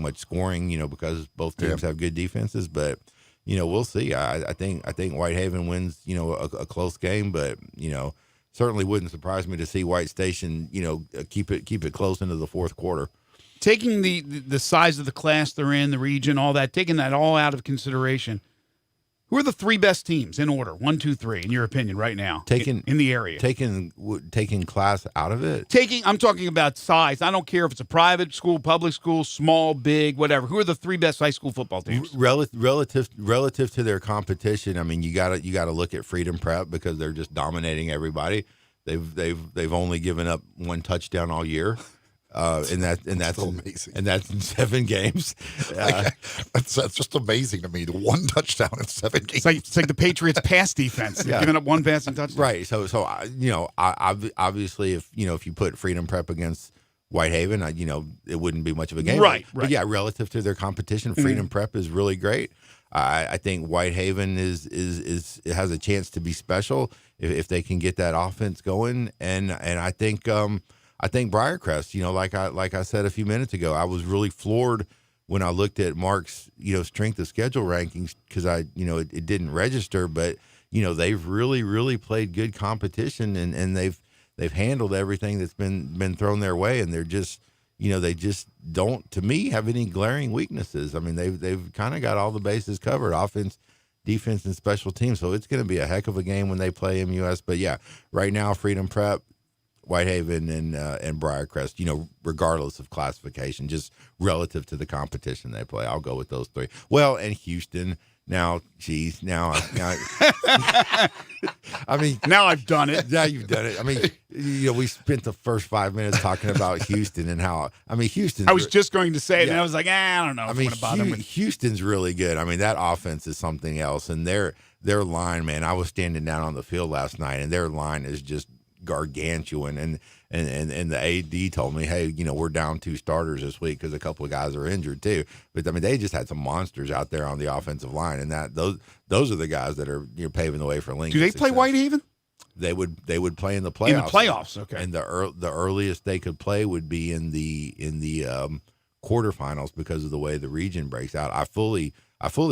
much scoring, because both teams have good defenses. But we'll see. I think Whitehaven wins, a close game, but certainly wouldn't surprise me to see White Station, keep it close into the fourth quarter. Taking the size of the class they're in, the region, all that, taking that all out of consideration, who are the three best teams in order? 1, 2, 3, in your opinion, right now, in the area? Taking class out of it. I'm talking about size. I don't care if it's a private school, public school, small, big, whatever. Who are the three best high school football teams? Relative to their competition, I mean, you got to look at Freedom Prep because they're just dominating everybody. They've only given up one touchdown all year. And that's amazing. And that's in 7 games. That's just amazing to me. The one touchdown in 7 games. It's like the Patriots' pass defense. They're giving up one passing touchdown. Right. So obviously, if you put Freedom Prep against Whitehaven, it wouldn't be much of a game. Right. But yeah, relative to their competition, Freedom Prep is really great. I think Whitehaven has a chance to be special if they can get that offense going, and I think Briarcrest, like I said a few minutes ago, I was really floored when I looked at Mark's strength of schedule rankings because it didn't register, but they've really played good competition and they've handled everything that's been thrown their way, and they're just they just don't, to me, have any glaring weaknesses. I mean, they've kind of got all the bases covered, offense, defense, and special teams. So it's going to be a heck of a game when they play MUS. But yeah, right now, Freedom Prep, Whitehaven, and Briarcrest, regardless of classification, just relative to the competition they play, I'll go with those three. Well, and Houston. Now, I mean, now I've done it. Now you've done it. I mean, we spent the first 5 minutes talking about Houston and how, Houston. I was just going to say it, and I was like, I don't know. Houston's really good. I mean, that offense is something else, and their line, man. I was standing down on the field last night, and their line is just gargantuan, and the AD told me, hey, we're down 2 starters this week because a couple of guys are injured too. But they just had some monsters out there on the offensive line, and those are the guys that are paving the way for Lincoln. Do they play Whitehaven? They would play in the playoffs. In the playoffs, okay. And the earliest they could play would be in the quarterfinals because of the way the region breaks out. I fully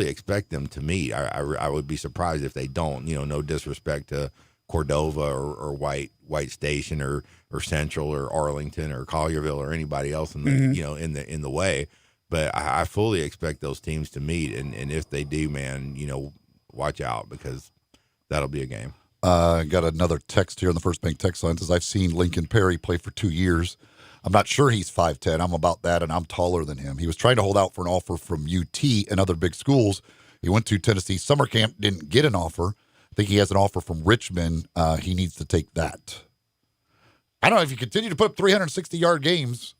expect them to meet. I would be surprised if they don't. No disrespect to Cordova or White Station or Central or Arlington or Collierville or anybody else in the in the way, but I fully expect those teams to meet, and if they do, man, watch out because that'll be a game. Got another text here on the First Bank text line. Says, I've seen Lincoln Perry play for 2 years. I'm not sure he's 5'10". I'm about that, and I'm taller than him. He was trying to hold out for an offer from UT and other big schools. He went to Tennessee summer camp, didn't get an offer. I think he has an offer from Richmond. He needs to take that. I don't know if you continue to put up 360-yard games.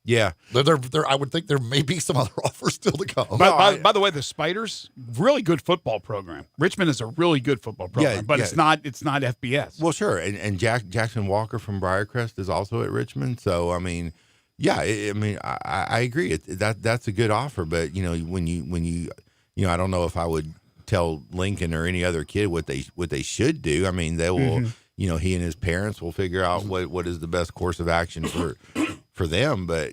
Yeah, I would think there may be some other offers still to come. By the way, the Spiders, really good football program. Richmond is a really good football program, but it's not FBS. Well, sure, and Jackson Walker from Briarcrest is also at Richmond. So I mean, yeah, I agree. That's a good offer, but when you I don't know if I would tell Lincoln or any other kid what they should do. I mean, they will. He and his parents will figure out what is the best course of action for them. But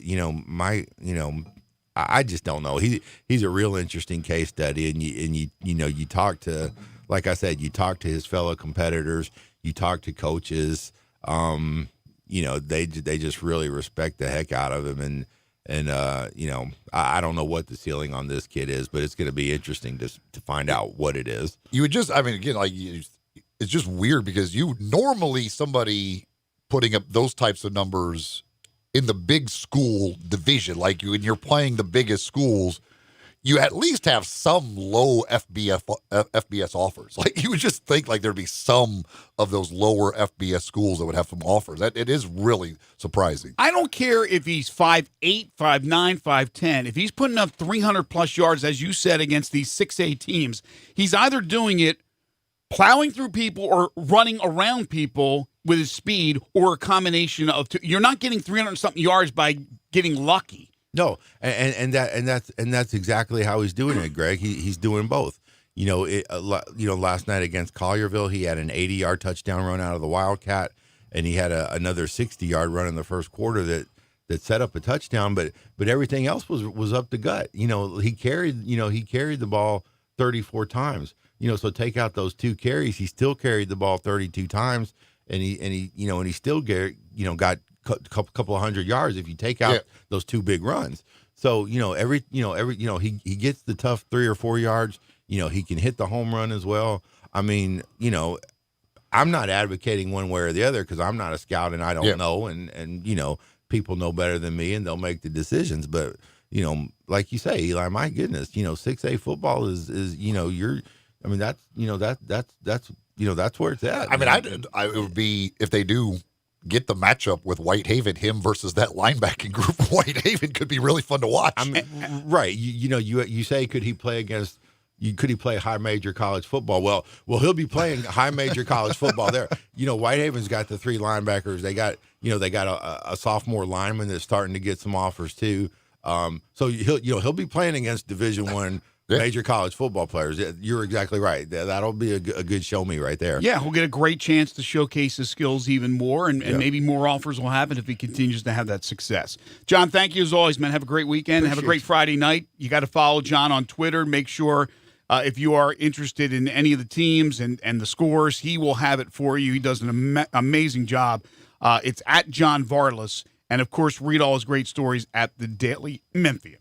I just don't know. He's a real interesting case study, and you talk to, like I said, you talk to his fellow competitors, you talk to coaches. They just really respect the heck out of him, and I don't know what the ceiling on this kid is, but it's going to be interesting to find out what it is. You would just, it's just weird because normally somebody putting up those types of numbers in the big school division, like when you're playing the biggest schools, you at least have some low FBS offers. Like you would just think like there'd be some of those lower FBS schools that would have some offers. It is really surprising. I don't care if he's 5'8", 5'9", 5'10". If he's putting up 300-plus yards, as you said, against these 6A teams, he's either doing it plowing through people or running around people with his speed, or a combination of two. You're not getting 300-something yards by getting lucky. No, and that's exactly how he's doing it, Greg. He's doing both. Last night against Collierville, he had an 80-yard touchdown run out of the Wildcat, and he had another 60-yard run in the first quarter that set up a touchdown, but everything else was up the gut. He carried the ball 34 times. So take out those 2 carries, he still carried the ball 32 times, and he still got a couple of 100 yards if you take out those 2 big runs. So he gets the tough 3 or 4 yards. He can hit the home run as well. I mean, I'm not advocating one way or the other because I'm not a scout and I don't know, and people know better than me and they'll make the decisions. But like you say, Eli, my goodness, 6A football is that's where it's at. I mean, it would be if they do get the matchup with Whitehaven, him versus that linebacking group. Whitehaven could be really fun to watch. I mean, right? You say could he play against? Could he play high major college football? Well, he'll be playing high major college football there. Whitehaven's got the 3 linebackers. They got a sophomore lineman that's starting to get some offers too. So he'll be playing against Division I major college football players. You're exactly right. That'll be a good show me right there. Yeah, he'll get a great chance to showcase his skills even more, and maybe more offers will happen if he continues to have that success. John, thank you as always, man. Have a great weekend. Have a great Friday night. You got to follow John on Twitter. Make sure if you are interested in any of the teams and the scores, he will have it for you. He does an amazing job. It's at John Varlas. And, of course, read all his great stories at the Daily Memphian.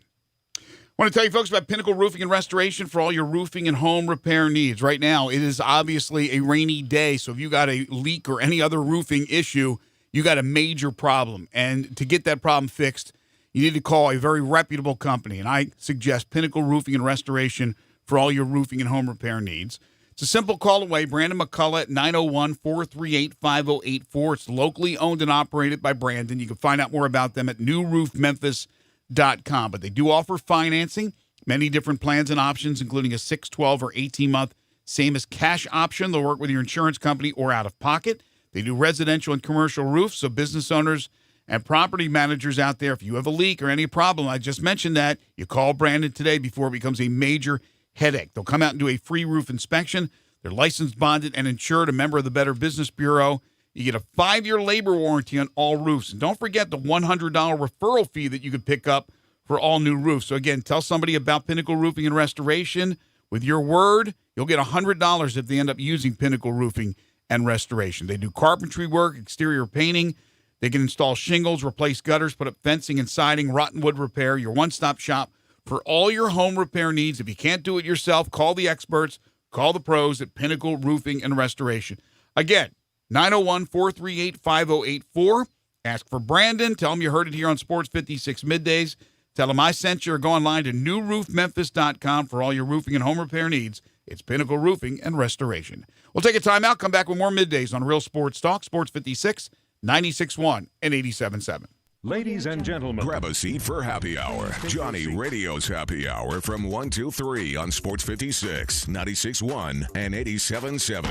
I want to tell you, folks, about Pinnacle Roofing and Restoration for all your roofing and home repair needs. Right now, it is obviously a rainy day, so if you got a leak or any other roofing issue, you got a major problem. And to get that problem fixed, you need to call a very reputable company. And I suggest Pinnacle Roofing and Restoration for all your roofing and home repair needs. It's a simple call away. Brandon McCullough at 901-438-5084. It's locally owned and operated by Brandon. You can find out more about them at newroofmemphis.com. But they do offer financing, many different plans and options, including a 6, 12, or 18-month, same as cash option. They'll work with your insurance company or out of pocket. They do residential and commercial roofs, so business owners and property managers out there, if you have a leak or any problem, I just mentioned that, you call Brandon today before it becomes a major headache. They'll come out and do a free roof inspection. They're licensed, bonded, and insured, a member of the Better Business Bureau. You get a 5-year labor warranty on all roofs. And don't forget the $100 referral fee that you could pick up for all new roofs. So, again, tell somebody about Pinnacle Roofing and Restoration. With your word, you'll get $100 if they end up using Pinnacle Roofing and Restoration. They do carpentry work, exterior painting. They can install shingles, replace gutters, put up fencing and siding, rotten wood repair, your one-stop shop for all your home repair needs. If you can't do it yourself, call the experts. Call the pros at Pinnacle Roofing and Restoration. Again, 901-438-5084. Ask for Brandon. Tell him you heard it here on Sports 56 Middays. Tell him I sent you, or go online to newroofmemphis.com for all your roofing and home repair needs. It's Pinnacle Roofing and Restoration. We'll take a timeout, come back with more Middays on Real Sports Talk, Sports 56, 96.1 and 87.7. Ladies and gentlemen, grab a seat for Happy Hour. Johnny Radio's Happy Hour from 1 to 3 on Sports 56, 96.1 and 87.7.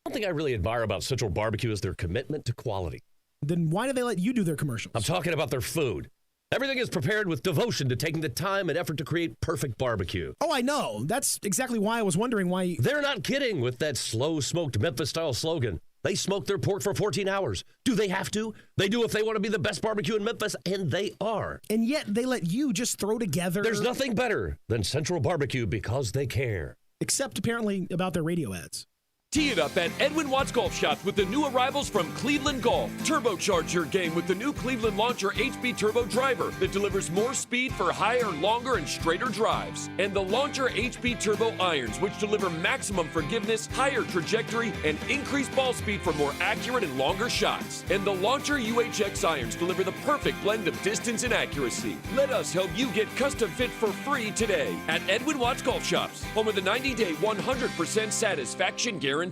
One thing I really admire about Central Barbecue is their commitment to quality. Then why do they let you do their commercials? I'm talking about their food. Everything is prepared with devotion to taking the time and effort to create perfect barbecue. Oh, I know. That's exactly why I was wondering why... They're not kidding with that slow-smoked Memphis-style slogan. They smoke their pork for 14 hours. Do they have to? They do if they want to be the best barbecue in Memphis, and they are. And yet they let you just throw together... There's nothing better than Central Barbecue because they care. Except apparently about their radio ads. Tee it up at Edwin Watts Golf Shops with the new arrivals from Cleveland Golf. Turbocharge your game with the new Cleveland Launcher HB Turbo Driver that delivers more speed for higher, longer, and straighter drives. And the Launcher HB Turbo Irons, which deliver maximum forgiveness, higher trajectory, and increased ball speed for more accurate and longer shots. And the Launcher UHX Irons deliver the perfect blend of distance and accuracy. Let us help you get custom fit for free today at Edwin Watts Golf Shops, home of the 90-day 100% satisfaction guarantee.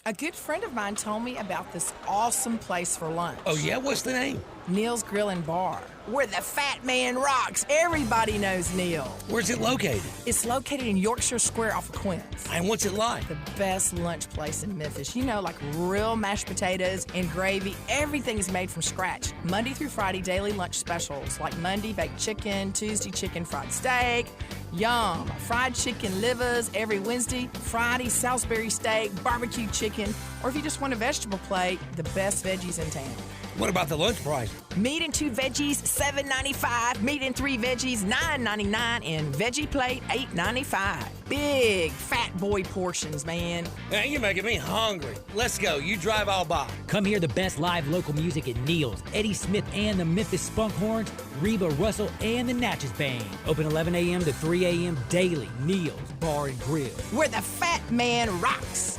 A good friend of mine told me about this awesome place for lunch. Oh, yeah? What's the name? Neil's Grill and Bar, where the fat man rocks. Everybody knows Neil. Where's it located? It's located in Yorkshire Square off of Quince. And what's it like? The best lunch place in Memphis. You know, like real mashed potatoes and gravy. Everything is made from scratch. Monday through Friday, daily lunch specials, like Monday baked chicken, Tuesday chicken fried steak, yum, fried chicken livers every Wednesday, Friday Salisbury steak, barbecue chicken, or if you just want a vegetable plate, the best veggies in town. What about the lunch price? Meat and 2 veggies, $7.95. Meat and 3 veggies, $9.99. And veggie plate, $8.95. Big fat boy portions, man. Man, you're making me hungry. Let's go. You drive, I'll buy. Come hear the best live local music at Neil's, Eddie Smith and the Memphis Spunk Horns, Reba Russell and the Natchez Band. Open 11 a.m. to 3 a.m. daily. Neil's Bar and Grill, Where the fat man rocks.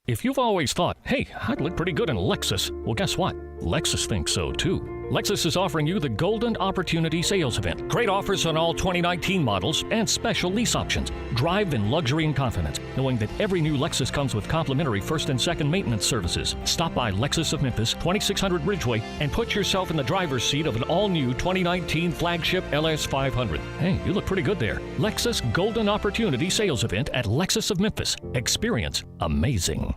If you've always thought, hey, I'd look pretty good in a Lexus, well, guess what? Lexus thinks so, too. Lexus is offering you the Golden Opportunity Sales Event. Great offers on all 2019 models and special lease options. Drive in luxury and confidence, knowing that every new Lexus comes with complimentary first and second maintenance services. Stop by Lexus of Memphis, 2600 Ridgeway, and put yourself in the driver's seat of an all-new 2019 flagship LS500. Hey, you look pretty good there. Lexus Golden Opportunity Sales Event at Lexus of Memphis. Experience amazing.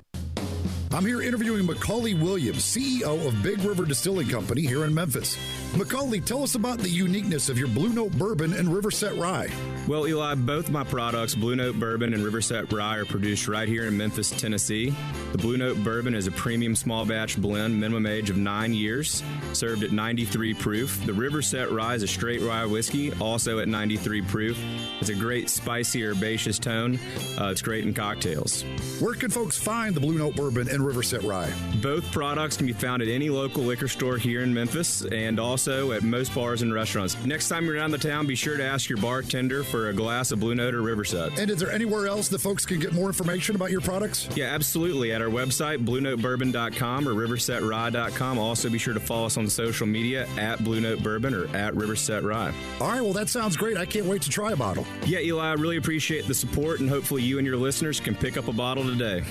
I'm here interviewing Macaulay Williams, CEO of Big River Distilling Company here in Memphis. Macaulay, tell us about the uniqueness of your Blue Note Bourbon and Riverset Rye. Well, Eli, both my products, Blue Note Bourbon and Riverset Rye, are produced right here in Memphis, Tennessee. The Blue Note Bourbon is a premium small batch blend, minimum age of 9 years, served at 93 proof. The Riverset Rye is a straight rye whiskey, also at 93 proof. It's a great spicy, herbaceous tone. It's great in cocktails. Where can folks find the Blue Note Bourbon and Riverset Rye? Both products can be found at any local liquor store here in Memphis and also at most bars and restaurants. Next time you're down the town, be sure to ask your bartender for a glass of Blue Note or Riverset. And is there anywhere else that folks can get more information about your products? Yeah, absolutely. At our website, BlueNoteBourbon.com or RiversetRye.com. Also, be sure to follow us on social media at Blue Note Bourbon or at Riverset Rye. All right, well, that sounds great. I can't wait to try a bottle. Yeah, Eli, I really appreciate the support, and hopefully you and your listeners can pick up a bottle today.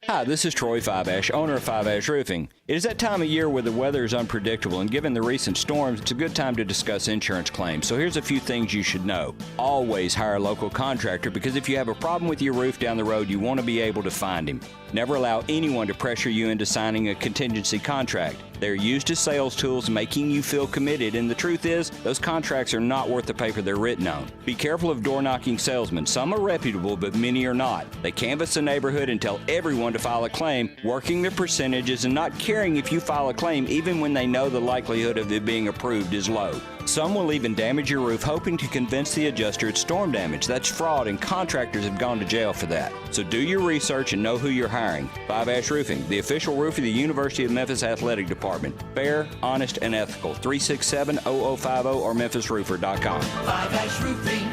Hi, this is Troy Five-Ash, owner of Five-Ash Roofing. It is that time of year where the weather is unpredictable, and given the recent storms, it's a good time to discuss insurance claims. So here's a few things you should know. Always hire a local contractor, because if you have a problem with your roof down the road, you want to be able to find him. Never allow anyone to pressure you into signing a contingency contract. They're used as sales tools, making you feel committed, and the truth is, those contracts are not worth the paper they're written on. Be careful of door-knocking salesmen. Some are reputable, but many are not. They canvass the neighborhood and tell everyone to file a claim, working their percentages and not caring if you file a claim, even when they know the likelihood of it being approved is low. Some will even damage your roof, hoping to convince the adjuster it's storm damage. That's fraud, and contractors have gone to jail for that. So do your research and know who you're hiring. Five-Ash Roofing, the official roof of the University of Memphis Athletic Department. Fair, honest, and ethical. 367-0050 or memphisroofer.com. Five-Ash Roofing,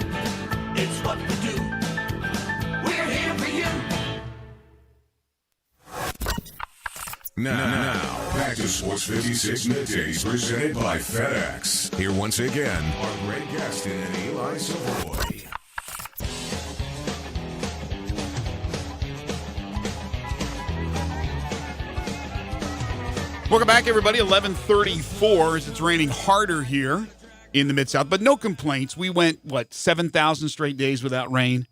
it's what we do. We're here for you. Now, back to Sports 56 Middays, presented by FedEx. Here once again are Greg Gaston and Eli Savoie. Welcome back, everybody. 11:34 as it's raining harder here in the Mid-South, but no complaints. We went, 7,000 straight days without rain.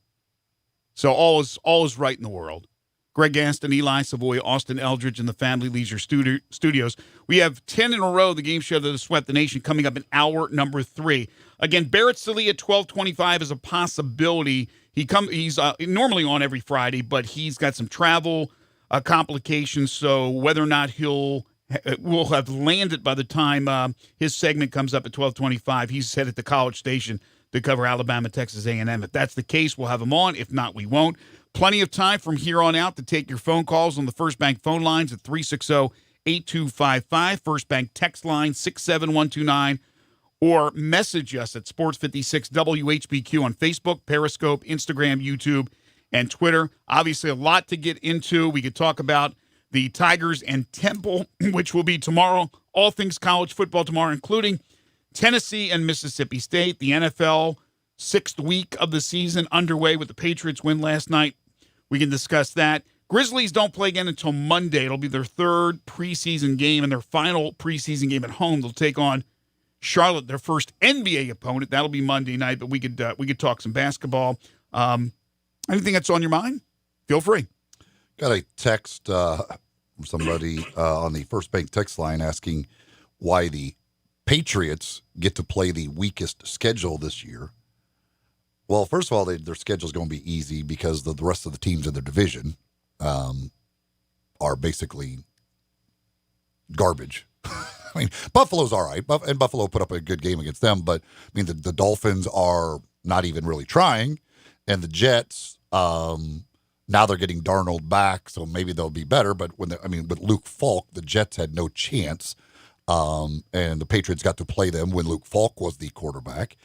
So all is right in the world. Greg Gaston, Eli Savoie, Austin Eldridge, and the Family Leisure Studios. We have 10 in a row, the game show that has swept the nation, coming up in hour number 3. Again, Barrett Sallee at 12:25 is a possibility. He's normally on every Friday, but he's got some travel complications, so whether or not will have landed by the time his segment comes up at 12:25. He's headed to College Station to cover Alabama, Texas A&M. If that's the case, we'll have him on. If not, we won't. Plenty of time from here on out to take your phone calls on the First Bank phone lines at 360-8255, First Bank text line 67129, or message us at Sports56WHBQ on Facebook, Periscope, Instagram, YouTube, and Twitter. Obviously, a lot to get into. We could talk about the Tigers and Temple, which will be tomorrow. All things college football tomorrow, including Tennessee and Mississippi State. The NFL 6th week of the season underway with the Patriots win last night. We can discuss that. Grizzlies don't play again until Monday. It'll be their 3rd preseason game and their final preseason game at home. They'll take on Charlotte, their first NBA opponent. That'll be Monday night, but we could talk some basketball. Anything that's on your mind? Feel free. Got a text from somebody on the First Bank text line asking why the Patriots get to play the weakest schedule this year. Well, first of all, their schedule is going to be easy because the rest of the teams in their division are basically garbage. I mean, Buffalo's all right, and Buffalo put up a good game against them, but I mean, the Dolphins are not even really trying, and the Jets, now they're getting Darnold back, so maybe they'll be better, but with Luke Falk, the Jets had no chance, and the Patriots got to play them when Luke Falk was the quarterback.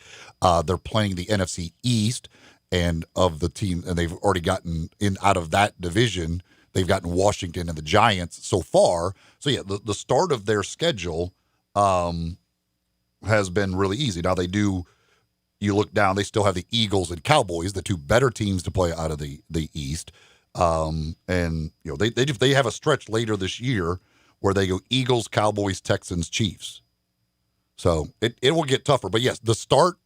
They're playing the NFC East, and of the team, and they've already gotten in out of that division. They've gotten Washington and the Giants so far. So, yeah, the start of their schedule has been really easy. Now, you look down, they still have the Eagles and Cowboys, the two better teams to play out of the East. And, they have a stretch later this year where they go Eagles, Cowboys, Texans, Chiefs. So it will get tougher. But, yes, the start,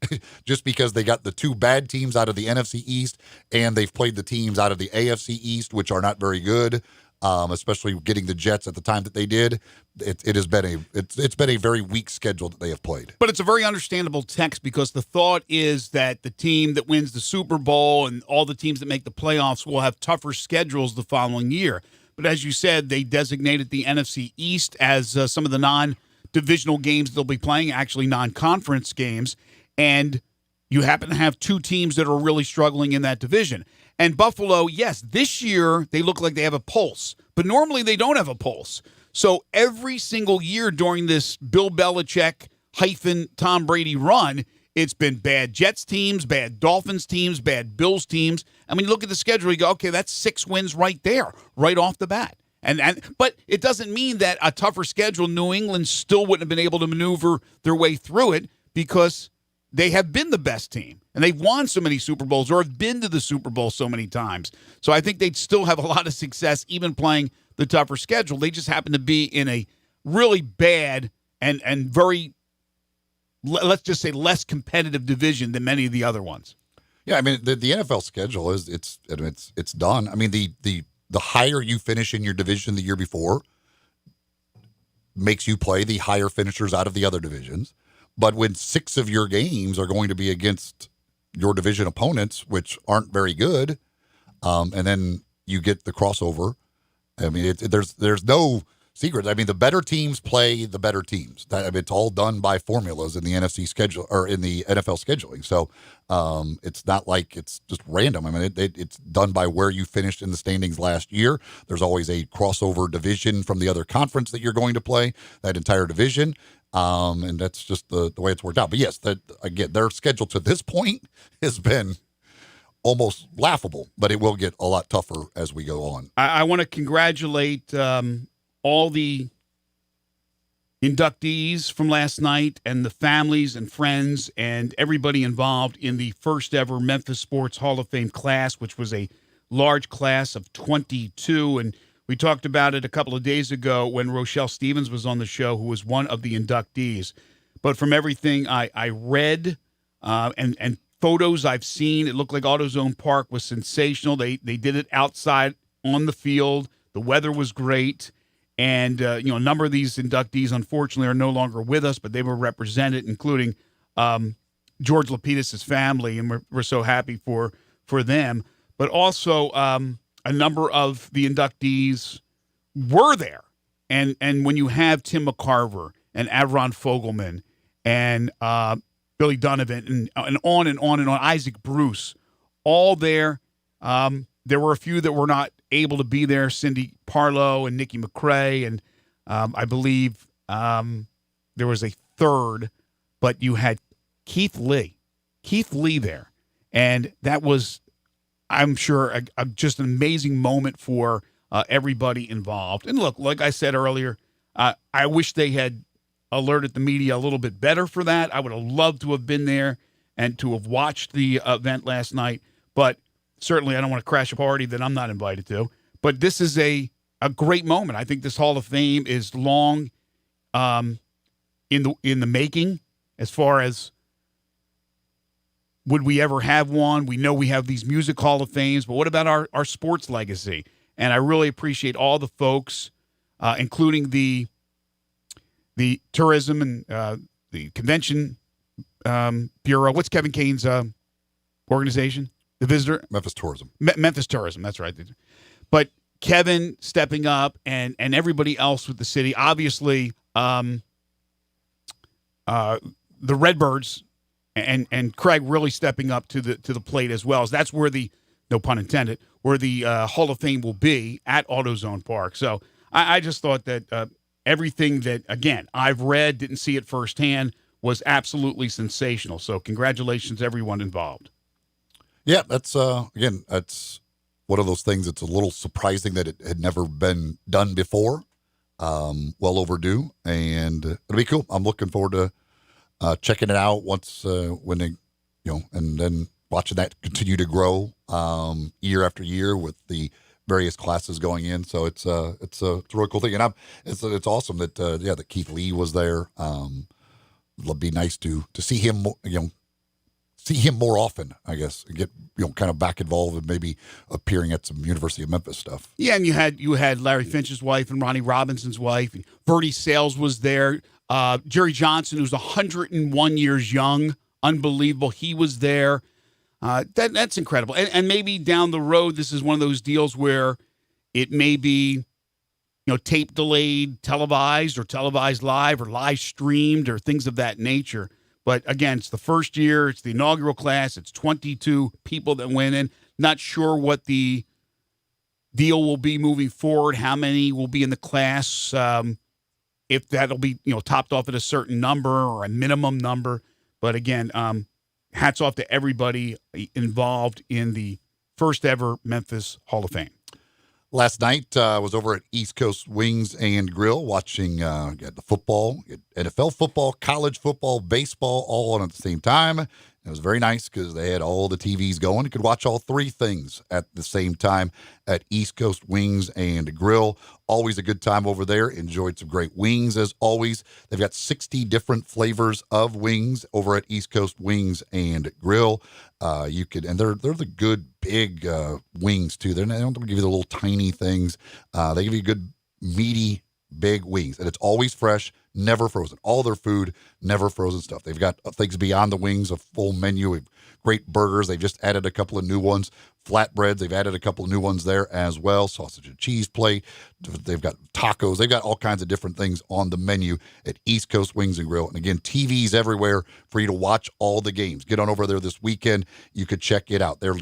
just because they got the two bad teams out of the NFC East and they've played the teams out of the AFC East, which are not very good, especially getting the Jets at the time that they did, it's been a very weak schedule that they have played. But it's a very understandable text because the thought is that the team that wins the Super Bowl and all the teams that make the playoffs will have tougher schedules the following year. But as you said, they designated the NFC East as some of the non-divisional games they'll be playing, actually non-conference games, and you happen to have two teams that are really struggling in that division. And Buffalo, yes, this year they look like they have a pulse, but normally they don't have a pulse. So every single year during this Bill Belichick - Tom Brady run, it's been bad Jets teams, bad Dolphins teams, bad Bills teams. I mean, look at the schedule, you go, okay, that's 6 wins right there, right off the bat. But it doesn't mean that a tougher schedule, New England still wouldn't have been able to maneuver their way through it because they have been the best team and they've won so many Super Bowls or have been to the Super Bowl so many times. So I think they'd still have a lot of success even playing the tougher schedule. They just happen to be in a really bad and very, let's just say, less competitive division than many of the other ones. Yeah, I mean, the NFL schedule it's done. I mean, the higher you finish in your division the year before makes you play the higher finishers out of the other divisions. But when 6 of your games are going to be against your division opponents, which aren't very good, and then you get the crossover, I mean, there's no secret. I mean, the better teams play the better teams. It's all done by formulas in the NFC schedule or in the NFL scheduling. So it's not like it's just random. I mean, it's done by where you finished in the standings last year. There's always a crossover division from the other conference that you're going to play, that entire division. And that's just the way it's worked out. But yes, again, their schedule to this point has been almost laughable, but it will get a lot tougher as we go on. I want to congratulate all the inductees from last night and the families and friends and everybody involved in the first ever Memphis Sports Hall of Fame class, which was a large class of 22. And we talked about it a couple of days ago when Rochelle Stevens was on the show, who was one of the inductees. But from everything I read and photos I've seen, it looked like AutoZone Park was sensational. They did it outside on the field. The weather was great. And, a number of these inductees, unfortunately, are no longer with us, but they were represented, including George Lapidus' family, and we're so happy for them. But also a number of the inductees were there. And when you have Tim McCarver and Avron Fogelman and Billy Donovan and on and on and on, Isaac Bruce, all there, there were a few that were not able to be there, Cindy Parlow and Nikki McCrae, and I believe there was a third, but you had Keith Lee there, and that was, I'm sure, just an amazing moment for everybody involved. And look, like I said earlier, I wish they had alerted the media a little bit better for that. I would have loved to have been there and to have watched the event last night, but certainly I don't want to crash a party that I'm not invited to. But this is a great moment. I think this Hall of Fame is long in the making as far as would we ever have one. We know we have these music Hall of Fames, but what about our sports legacy? And I really appreciate all the folks, including the tourism and the convention bureau. What's Kevin Kane's organization? The visitor? Memphis Tourism. Memphis Tourism, that's right. But Kevin stepping up and everybody else with the city. Obviously, the Redbirds and Craig really stepping up to the plate as well. So that's where the, no pun intended, where the Hall of Fame will be at AutoZone Park. So I just thought that everything that, again, I've read, didn't see it firsthand, was absolutely sensational. So congratulations, everyone involved. Yeah, that's again, that's one of those things that's a little surprising that it had never been done before. Well overdue, and it'll be cool. I'm looking forward to checking it out once when they, and then watching that continue to grow year after year with the various classes going in. So it's a really cool thing, and it's awesome that that Keith Lee was there. It'll be nice to see him, see him more often, I guess, and get kind of back involved and maybe appearing at some University of Memphis stuff. Yeah, and you had Larry Finch's wife and Ronnie Robinson's wife. And Verdi Sales was there. Jerry Johnson, who's 101 years young, unbelievable. He was there. That's incredible. And maybe down the road, this is one of those deals where it may be, tape delayed, televised, or televised live, or live streamed, or things of that nature. But again, it's the first year. It's the inaugural class. It's 22 people that went in. Not sure what the deal will be moving forward. How many will be in the class? If that'll be topped off at a certain number or a minimum number. But again, hats off to everybody involved in the first ever Memphis Hall of Fame. Last night, I was over at East Coast Wings and Grill watching the football, NFL football, college football, baseball, all on at the same time. It was very nice because they had all the TVs going. You could watch all three things at the same time at East Coast Wings and Grill. Always a good time over there. Enjoyed some great wings as always. They've got 60 different flavors of wings over at East Coast Wings and Grill. They're the good big wings too. They don't give you the little tiny things. They give you good meaty big wings, and it's always fresh, never frozen. All their food, never frozen stuff. They've got things beyond the wings, a full menu, great burgers. They've just added a couple of new ones. Flatbreads, they've added a couple of new ones there as well. Sausage and cheese plate. They've got tacos. They've got all kinds of different things on the menu at East Coast Wings and Grill. And again, TVs everywhere for you to watch all the games. Get on over there this weekend. You could check it out. They're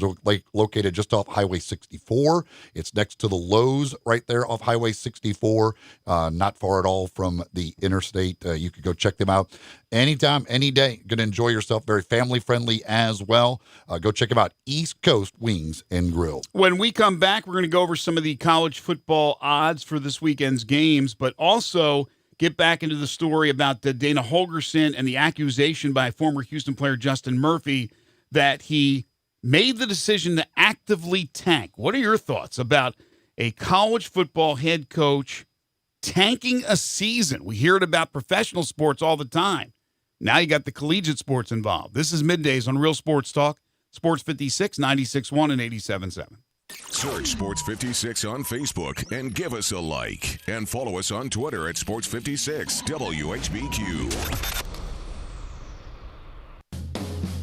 located just off Highway 64. It's next to the Lowe's right there off Highway 64. Not far at all from the interstate. You could go check them out anytime, any day. Going to enjoy yourself. Very family friendly as well. Go check them out. East Coast Wings and Grill. When we come back, we're going to go over some of the college football odds for this weekend's games, but also get back into the story about Dana Holgorsen and the accusation by former Houston player Justin Murphy that he made the decision to actively tank. What are your thoughts about a college football head coach tanking a season? We hear it about professional sports all the time. Now you got the collegiate sports involved. This is Middays on Real Sports Talk, Sports 56, 96.1 and 87.7. Search Sports 56 on Facebook and give us a like. And follow us on Twitter at Sports 56 WHBQ.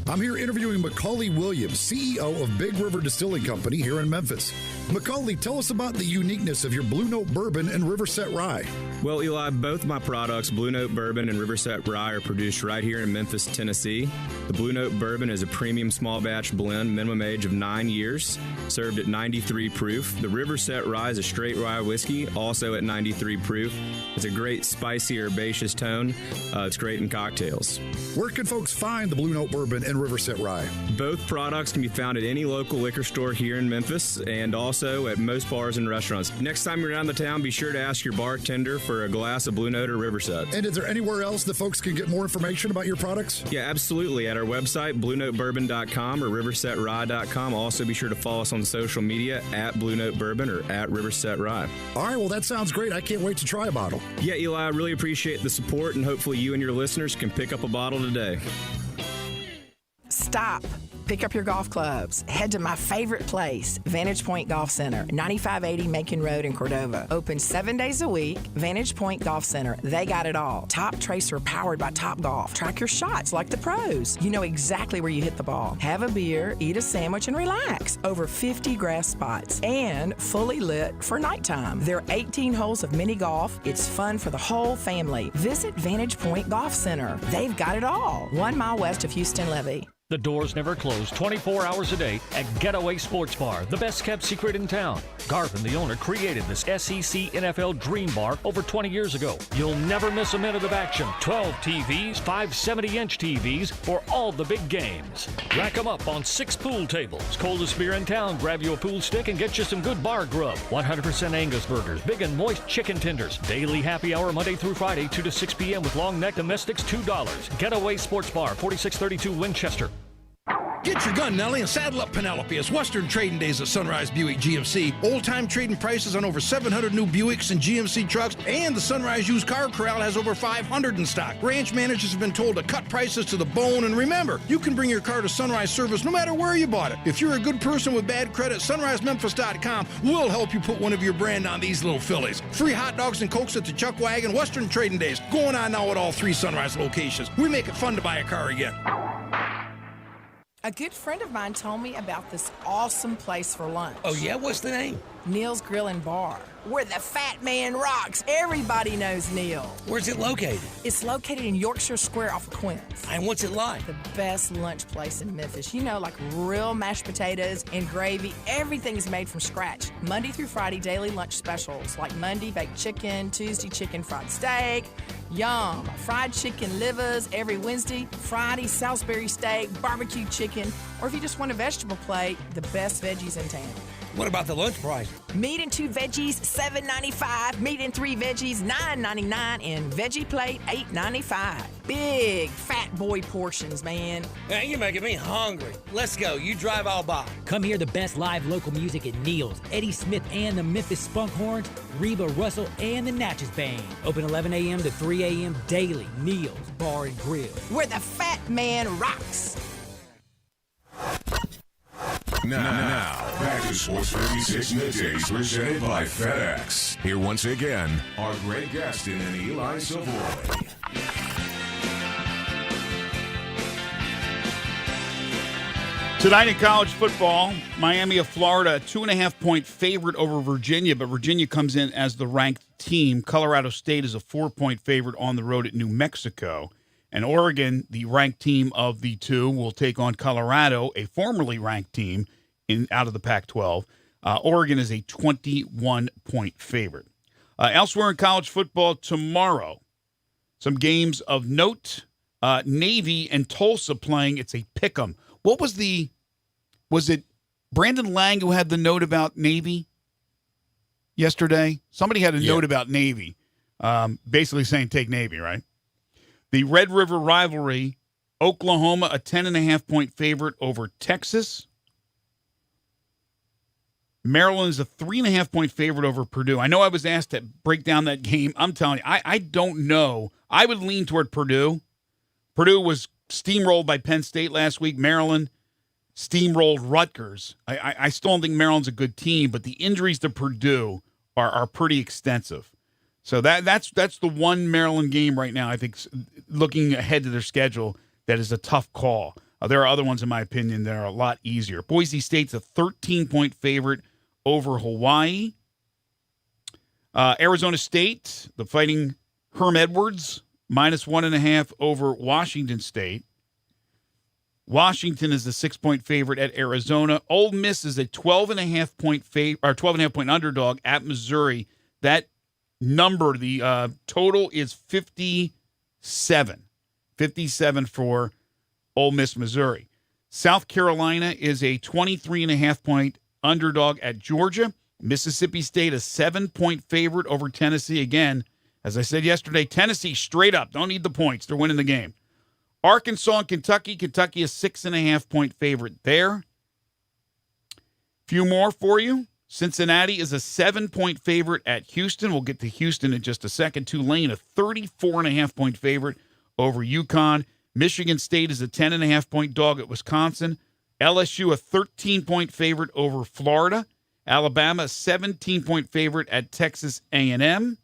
I'm here interviewing Macaulay Williams, CEO of Big River Distilling Company here in Memphis. Macaulay, tell us about the uniqueness of your Blue Note Bourbon and Riverset Rye. Well, Eli, both my products, Blue Note Bourbon and Riverset Rye, are produced right here in Memphis, Tennessee. The Blue Note Bourbon is a premium small batch blend, minimum age of 9 years, served at 93 proof. The Riverset Rye is a straight rye whiskey, also at 93 proof. It's a great spicy, herbaceous tone. It's great in cocktails. Where can folks find the Blue Note Bourbon and Riverset Rye? Both products can be found at any local liquor store here in Memphis and also at most bars and restaurants. Next time you're down the town, be sure to ask your bartender for a glass of Blue Note or Riverset. And is there anywhere else that folks can get more information about your products? Yeah, absolutely. At our website, BlueNoteBourbon.com or RiversetRye.com. Also, be sure to follow us on social media at Blue Note Bourbon or at Riverset Rye. All right, well, that sounds great. I can't wait to try a bottle. Yeah, Eli, I really appreciate the support, and hopefully you and your listeners can pick up a bottle today. Stop. Pick up your golf clubs. Head to my favorite place, Vantage Point Golf Center, 9580 Macon Road in Cordova. Open 7 days a week. Vantage Point Golf Center. They got it all. Top Tracer powered by Top Golf. Track your shots like the pros. You know exactly where you hit the ball. Have a beer, eat a sandwich, and relax. Over 50 grass spots and fully lit for nighttime. There are 18 holes of mini golf. It's fun for the whole family. Visit Vantage Point Golf Center. They've got it all. 1 mile west of Houston Levee. The doors never close 24 hours a day at Getaway Sports Bar, the best kept secret in town. Garvin, the owner, created this SEC NFL Dream Bar over 20 years ago. You'll never miss a minute of action. 12 TVs, 5 70-inch TVs for all the big games. Rack them up on 6 pool tables. Coldest beer in town, grab you a pool stick and get you some good bar grub. 100% Angus burgers, big and moist chicken tenders. Daily happy hour Monday through Friday, 2 to 6 p.m. with long neck domestics, $2. Getaway Sports Bar, 4632 Winchester. Get your gun, Nellie, and saddle up Penelope. It's Western Trading Days at Sunrise Buick GMC. Old-time trading prices on over 700 new Buicks and GMC trucks, and the Sunrise Used Car Corral has over 500 in stock. Ranch managers have been told to cut prices to the bone, and remember, you can bring your car to Sunrise Service no matter where you bought it. If you're a good person with bad credit, SunriseMemphis.com will help you put one of your brand on these little fillies. Free hot dogs and Cokes at the Chuck Wagon. Western Trading Days going on now at all 3 Sunrise locations. We make it fun to buy a car again. A good friend of mine told me about this awesome place for lunch. Oh, yeah? What's the name? Neil's Grill and Bar, where the fat man rocks. Everybody knows Neil. Where's it located? It's located in Yorkshire Square off of Quince. And what's it like? The best lunch place in Memphis. You know, like real mashed potatoes and gravy. Everything is made from scratch. Monday through Friday, daily lunch specials, like Monday baked chicken, Tuesday chicken fried steak. Yum. Fried chicken livers every Wednesday, Friday Salisbury steak, barbecue chicken, or if you just want a vegetable plate, the best veggies in town. What about the lunch price? Meat and 2 veggies, $7.95. Meat and 3 veggies, $9.99. And veggie plate, $8.95. Big fat boy portions, man. Man, you're making me hungry. Let's go. You drive, I'll buy. Come hear the best live local music at Neil's, Eddie Smith and the Memphis Spunk Horns, Reba Russell and the Natchez Band. Open 11 a.m. to 3 a.m. daily. Neil's Bar and Grill, where the fat man rocks. Now, back to Sports 56 Middays presented by FedEx. Here once again are Greg Gaston and Eli Savoie. Tonight in college football, Miami of Florida, 2.5-point favorite over Virginia, but Virginia comes in as the ranked team. Colorado State is a 4-point favorite on the road at New Mexico. And Oregon, the ranked team of the two, will take on Colorado, a formerly ranked team out of the Pac-12. Oregon is a 21-point favorite. Elsewhere in college football tomorrow, some games of note. Navy and Tulsa playing. It's a pick'em. What was it Brandon Lang who had the note about Navy yesterday? Somebody had a note about Navy, basically saying take Navy, right? The Red River rivalry, Oklahoma, a 10.5-point favorite over Texas. Maryland is a 3.5-point favorite over Purdue. I know I was asked to break down that game. I'm telling you, I don't know. I would lean toward Purdue. Purdue was steamrolled by Penn State last week. Maryland steamrolled Rutgers. I still don't think Maryland's a good team, but the injuries to Purdue are pretty extensive. So that's the one Maryland game right now, I think, looking ahead to their schedule, that is a tough call. There are other ones, in my opinion, that are a lot easier. Boise State's a 13-point favorite over Hawaii. Arizona State, the Fighting Herm Edwards, -1.5 over Washington State. Washington is the 6-point favorite at Arizona. Ole Miss is a 12.5-point underdog at Missouri. That number, the total is 57. 57 for Ole Miss, Missouri. South Carolina is a 23.5-point underdog at Georgia. Mississippi State, a 7-point favorite over Tennessee. Again, as I said yesterday, Tennessee straight up. Don't need the points. They're winning the game. Arkansas and Kentucky. Kentucky, a 6.5-point favorite there. Few more for you. Cincinnati is a 7-point favorite at Houston. We'll get to Houston in just a second. Tulane, a 34.5-point favorite over UConn. Michigan State is a 10.5-point dog at Wisconsin. LSU a 13-point favorite over Florida. Alabama a 17-point favorite at Texas A&M.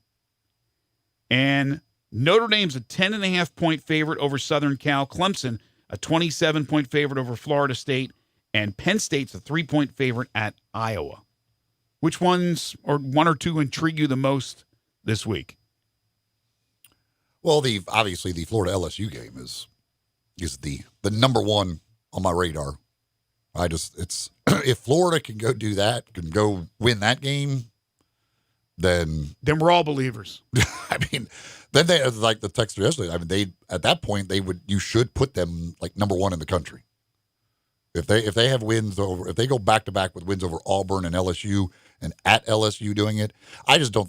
And Notre Dame's a 10.5-point favorite over Southern Cal. Clemson a 27-point favorite over Florida State. And Penn State's a 3-point favorite at Iowa. Which ones or one or two intrigue you the most this week? Well, obviously the Florida LSU game is the number one on my radar. It's if Florida can go do that, can go win that game, then we're all believers. I mean, then they, like the texter yesterday, I mean, they at that point you should put them like number one in the country. If they have wins over, if they go back to back with wins over Auburn and LSU and at LSU doing it, I just don't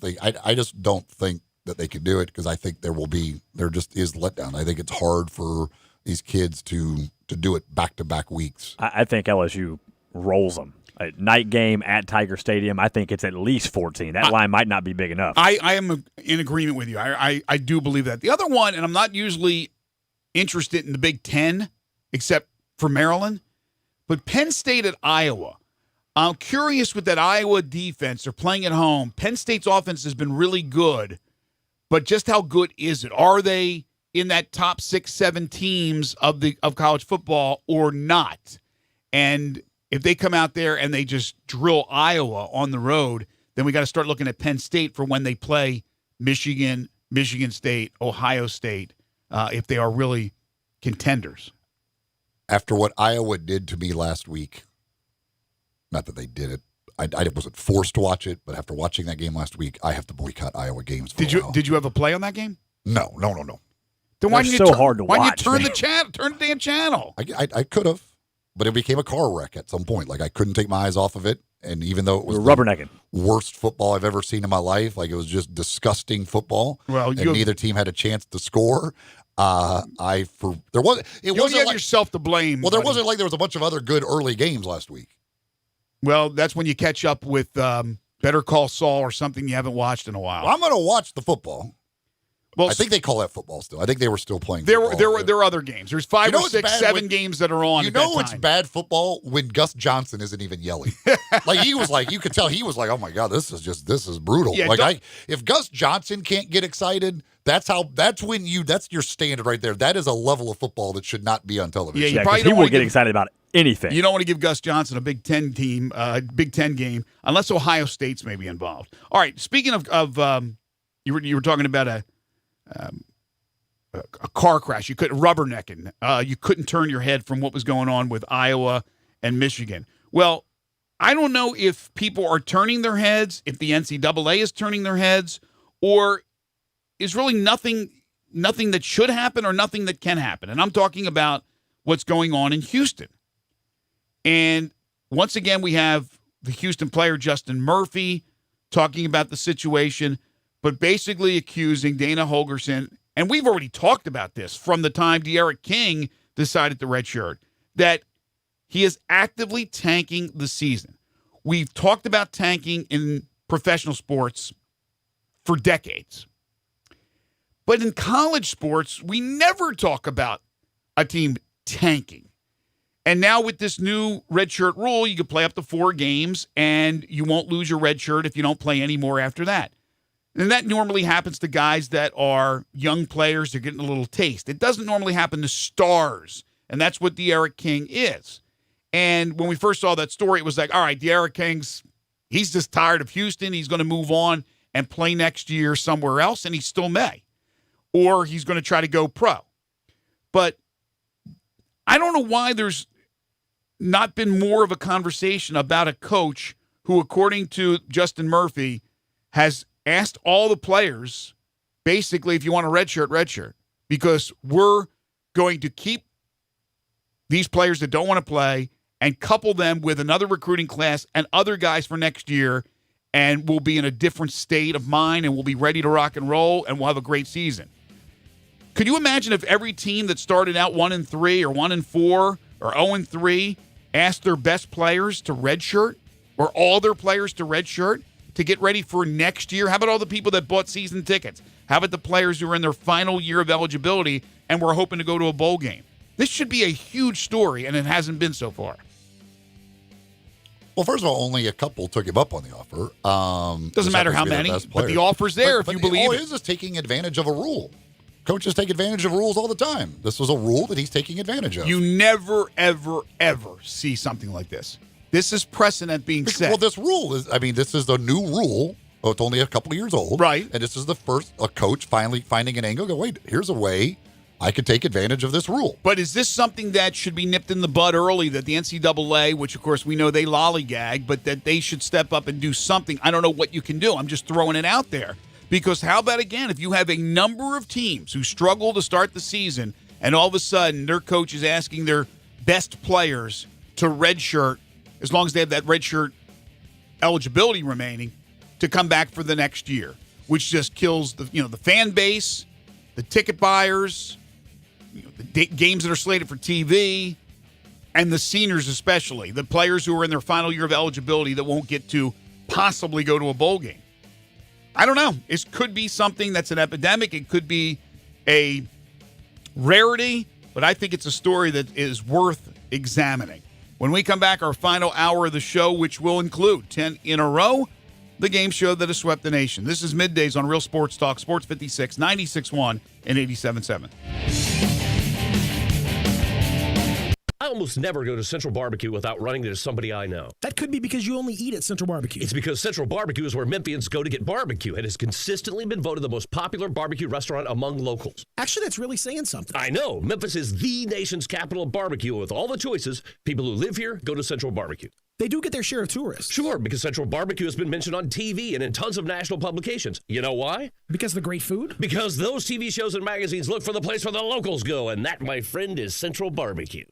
think that they can do it, because I think there just is letdown. I think it's hard for these kids to do it back to back weeks. I think LSU rolls them. A night game at Tiger Stadium, I think it's at least 14. That line might not be big enough. I am in agreement with you. I do believe that. The other one, and I'm not usually interested in the Big Ten, except for Maryland, but Penn State at Iowa. I'm curious with that Iowa defense. They're playing at home. Penn State's offense has been really good, but just how good is it? Are they in that top 6-7 teams of college football or not? And if they come out there and they just drill Iowa on the road, then we got to start looking at Penn State for when they play Michigan, Michigan State, Ohio State, if they are really contenders. After what Iowa did to me last week, not that they did it, I wasn't forced to watch it, but after watching that game last week, I have to boycott Iowa games. Did you have a play on that game? No. Then why didn't you hard to why watch, didn't you turn the damn channel? I could have, but it became a car wreck at some point. Like, I couldn't take my eyes off of it, and even though it was rubbernecking, worst football I've ever seen in my life, like it was just disgusting football. Well, and neither team had a chance to score. You have yourself to blame. Well, there wasn't like there was a bunch of other good early games last week. Well, that's when you catch up with Better Call Saul or something you haven't watched in a while. Well, I'm going to watch the football. Well, I think they call that football still. I think they were still playing There football. were other games. There's 5 or 6, 7 games that are on. You know it's bad football when Gus Johnson isn't even yelling. Like, he was like, you could tell he was like, oh my God, this is brutal. Yeah, if Gus Johnson can't get excited, that's your standard right there. That is a level of football that should not be on television. Yeah, he will get excited about anything. You don't want to give Gus Johnson a Big Ten game unless Ohio State's maybe involved. All right, speaking of you were talking about a car crash. You couldn't rubbernecking. You couldn't turn your head from what was going on with Iowa and Michigan. Well, I don't know if people are turning their heads, if the NCAA is turning their heads, or is really nothing that should happen or nothing that can happen. And I'm talking about what's going on in Houston. And once again, we have the Houston player, Justin Murphy, talking about the situation, but basically accusing Dana Holgorsen, and we've already talked about this from the time De'Aaron King decided to redshirt, that he is actively tanking the season. We've talked about tanking in professional sports for decades. But in college sports, we never talk about a team tanking. And now with this new redshirt rule, you can play up to 4 games, and you won't lose your redshirt if you don't play any more after that. And that normally happens to guys that are young players. They're getting a little taste. It doesn't normally happen to stars, and that's what De'Aaron King is. And when we first saw that story, it was like, all right, De'Aaron King's, he's just tired of Houston. He's going to move on and play next year somewhere else, and he still may. Or he's going to try to go pro. But I don't know why there's not been more of a conversation about a coach who, according to Justin Murphy, has asked all the players, basically, if you want a redshirt, because we're going to keep these players that don't want to play and couple them with another recruiting class and other guys for next year, and we'll be in a different state of mind, and we'll be ready to rock and roll, and we'll have a great season. Could you imagine if every team that started out 1-3 or 1-4 or 0-3 asked their best players to redshirt, or all their players to redshirt, to get ready for next year? How about all the people that bought season tickets? How about the players who are in their final year of eligibility and were hoping to go to a bowl game? This should be a huge story, and it hasn't been so far. Well, first of all, only a couple took him up on the offer. Doesn't matter how many, but the offer's there if you believe all it. it is taking advantage of a rule. Coaches take advantage of rules all the time. This was a rule that he's taking advantage of. You never, ever, ever see something like this. This is precedent being set. Well, this rule is, this is the new rule. Oh, it's only a couple of years old. Right. And this is the first, a coach finally finding an angle. Go, wait, here's a way I could take advantage of this rule. But is this something that should be nipped in the bud early, that the NCAA, which of course we know they lollygag, but that they should step up and do something? I don't know what you can do. I'm just throwing it out there. Because how about, again, if you have a number of teams who struggle to start the season and all of a sudden their coach is asking their best players to redshirt, as long as they have that redshirt eligibility remaining, to come back for the next year, which just kills the fan base, the ticket buyers, the games that are slated for TV, and the seniors especially, the players who are in their final year of eligibility that won't get to possibly go to a bowl game. I don't know. It could be something that's an epidemic. It could be a rarity, but I think it's a story that is worth examining. When we come back, our final hour of the show, which will include 10 in a row, the game show that has swept the nation. This is Middays on Real Sports Talk, Sports 56, 96.1 and 87.7. I almost never go to Central Barbecue without running into somebody I know. That could be because you only eat at Central Barbecue. It's because Central Barbecue is where Memphians go to get barbecue and has consistently been voted the most popular barbecue restaurant among locals. Actually, that's really saying something. I know. Memphis is the nation's capital of barbecue. With all the choices, people who live here go to Central Barbecue. They do get their share of tourists. Sure, because Central Barbecue has been mentioned on TV and in tons of national publications. You know why? Because of the great food? Because those TV shows and magazines look for the place where the locals go, and that, my friend, is Central Barbecue.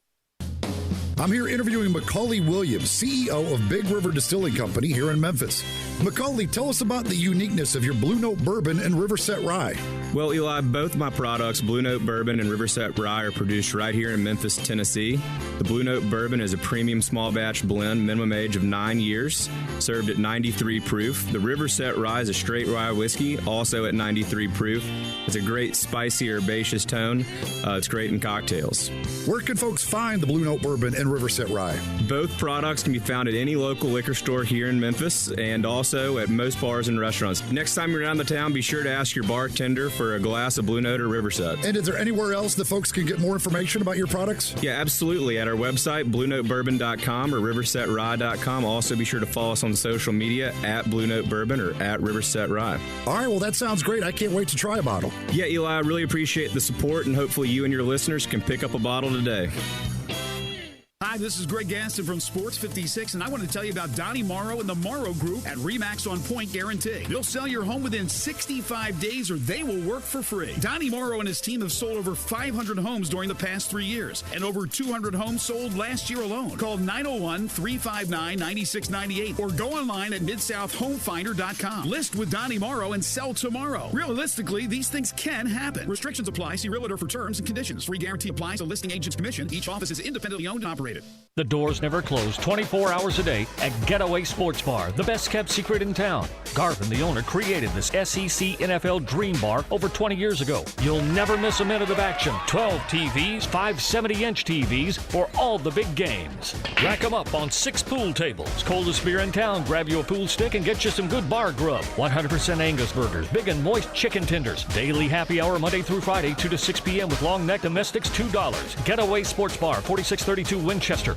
I'm here interviewing Macaulay Williams, CEO of Big River Distilling Company here in Memphis. Macaulay, tell us about the uniqueness of your Blue Note Bourbon and Riverset Rye. Well, Eli, both my products, Blue Note Bourbon and Riverset Rye, are produced right here in Memphis, Tennessee. The Blue Note Bourbon is a premium small batch blend, minimum age of 9 years, served at 93 proof. The Riverset Rye is a straight rye whiskey, also at 93 proof. It's a great spicy, herbaceous tone. It's great in cocktails. Where can folks find the Blue Note Bourbon and Riverset Rye? Both products can be found at any local liquor store here in Memphis and also at most bars and restaurants. Next time you're around the town, be sure to ask your bartender for a glass of Blue Note or Riverset. And is there anywhere else that folks can get more information about your products? Yeah, absolutely. At our website, BlueNoteBourbon.com or RiversetRye.com. Also, be sure to follow us on social media at Blue Note Bourbon or at Riverset Rye. All right, well, that sounds great. I can't wait to try a bottle. Yeah, Eli, I really appreciate the support, and hopefully you and your listeners can pick up a bottle today. Hi, this is Greg Gaston from Sports 56, and I want to tell you about Donnie Morrow and the Morrow Group at RE/MAX On Point Guarantee. They'll sell your home within 65 days or they will work for free. Donnie Morrow and his team have sold over 500 homes during the past 3 years and over 200 homes sold last year alone. Call 901-359-9698 or go online at MidSouthHomefinder.com. List with Donnie Morrow and sell tomorrow. Realistically, these things can happen. Restrictions apply. See Realtor for terms and conditions. Free guarantee applies. A listing agent's commission. Each office is independently owned and operated. The doors never close 24 hours a day at Getaway Sports Bar, the best kept secret in town. Garvin, the owner, created this SEC NFL Dream Bar over 20 years ago. You'll never miss a minute of action. 12 TVs, 5 70-inch TVs for all the big games. Rack them up on 6 pool tables. Coldest beer in town, grab you a pool stick and get you some good bar grub. 100% Angus burgers, big and moist chicken tenders. Daily happy hour Monday through Friday, 2 to 6 p.m. with long neck domestics, $2. Getaway Sports Bar, 4632 Winchester.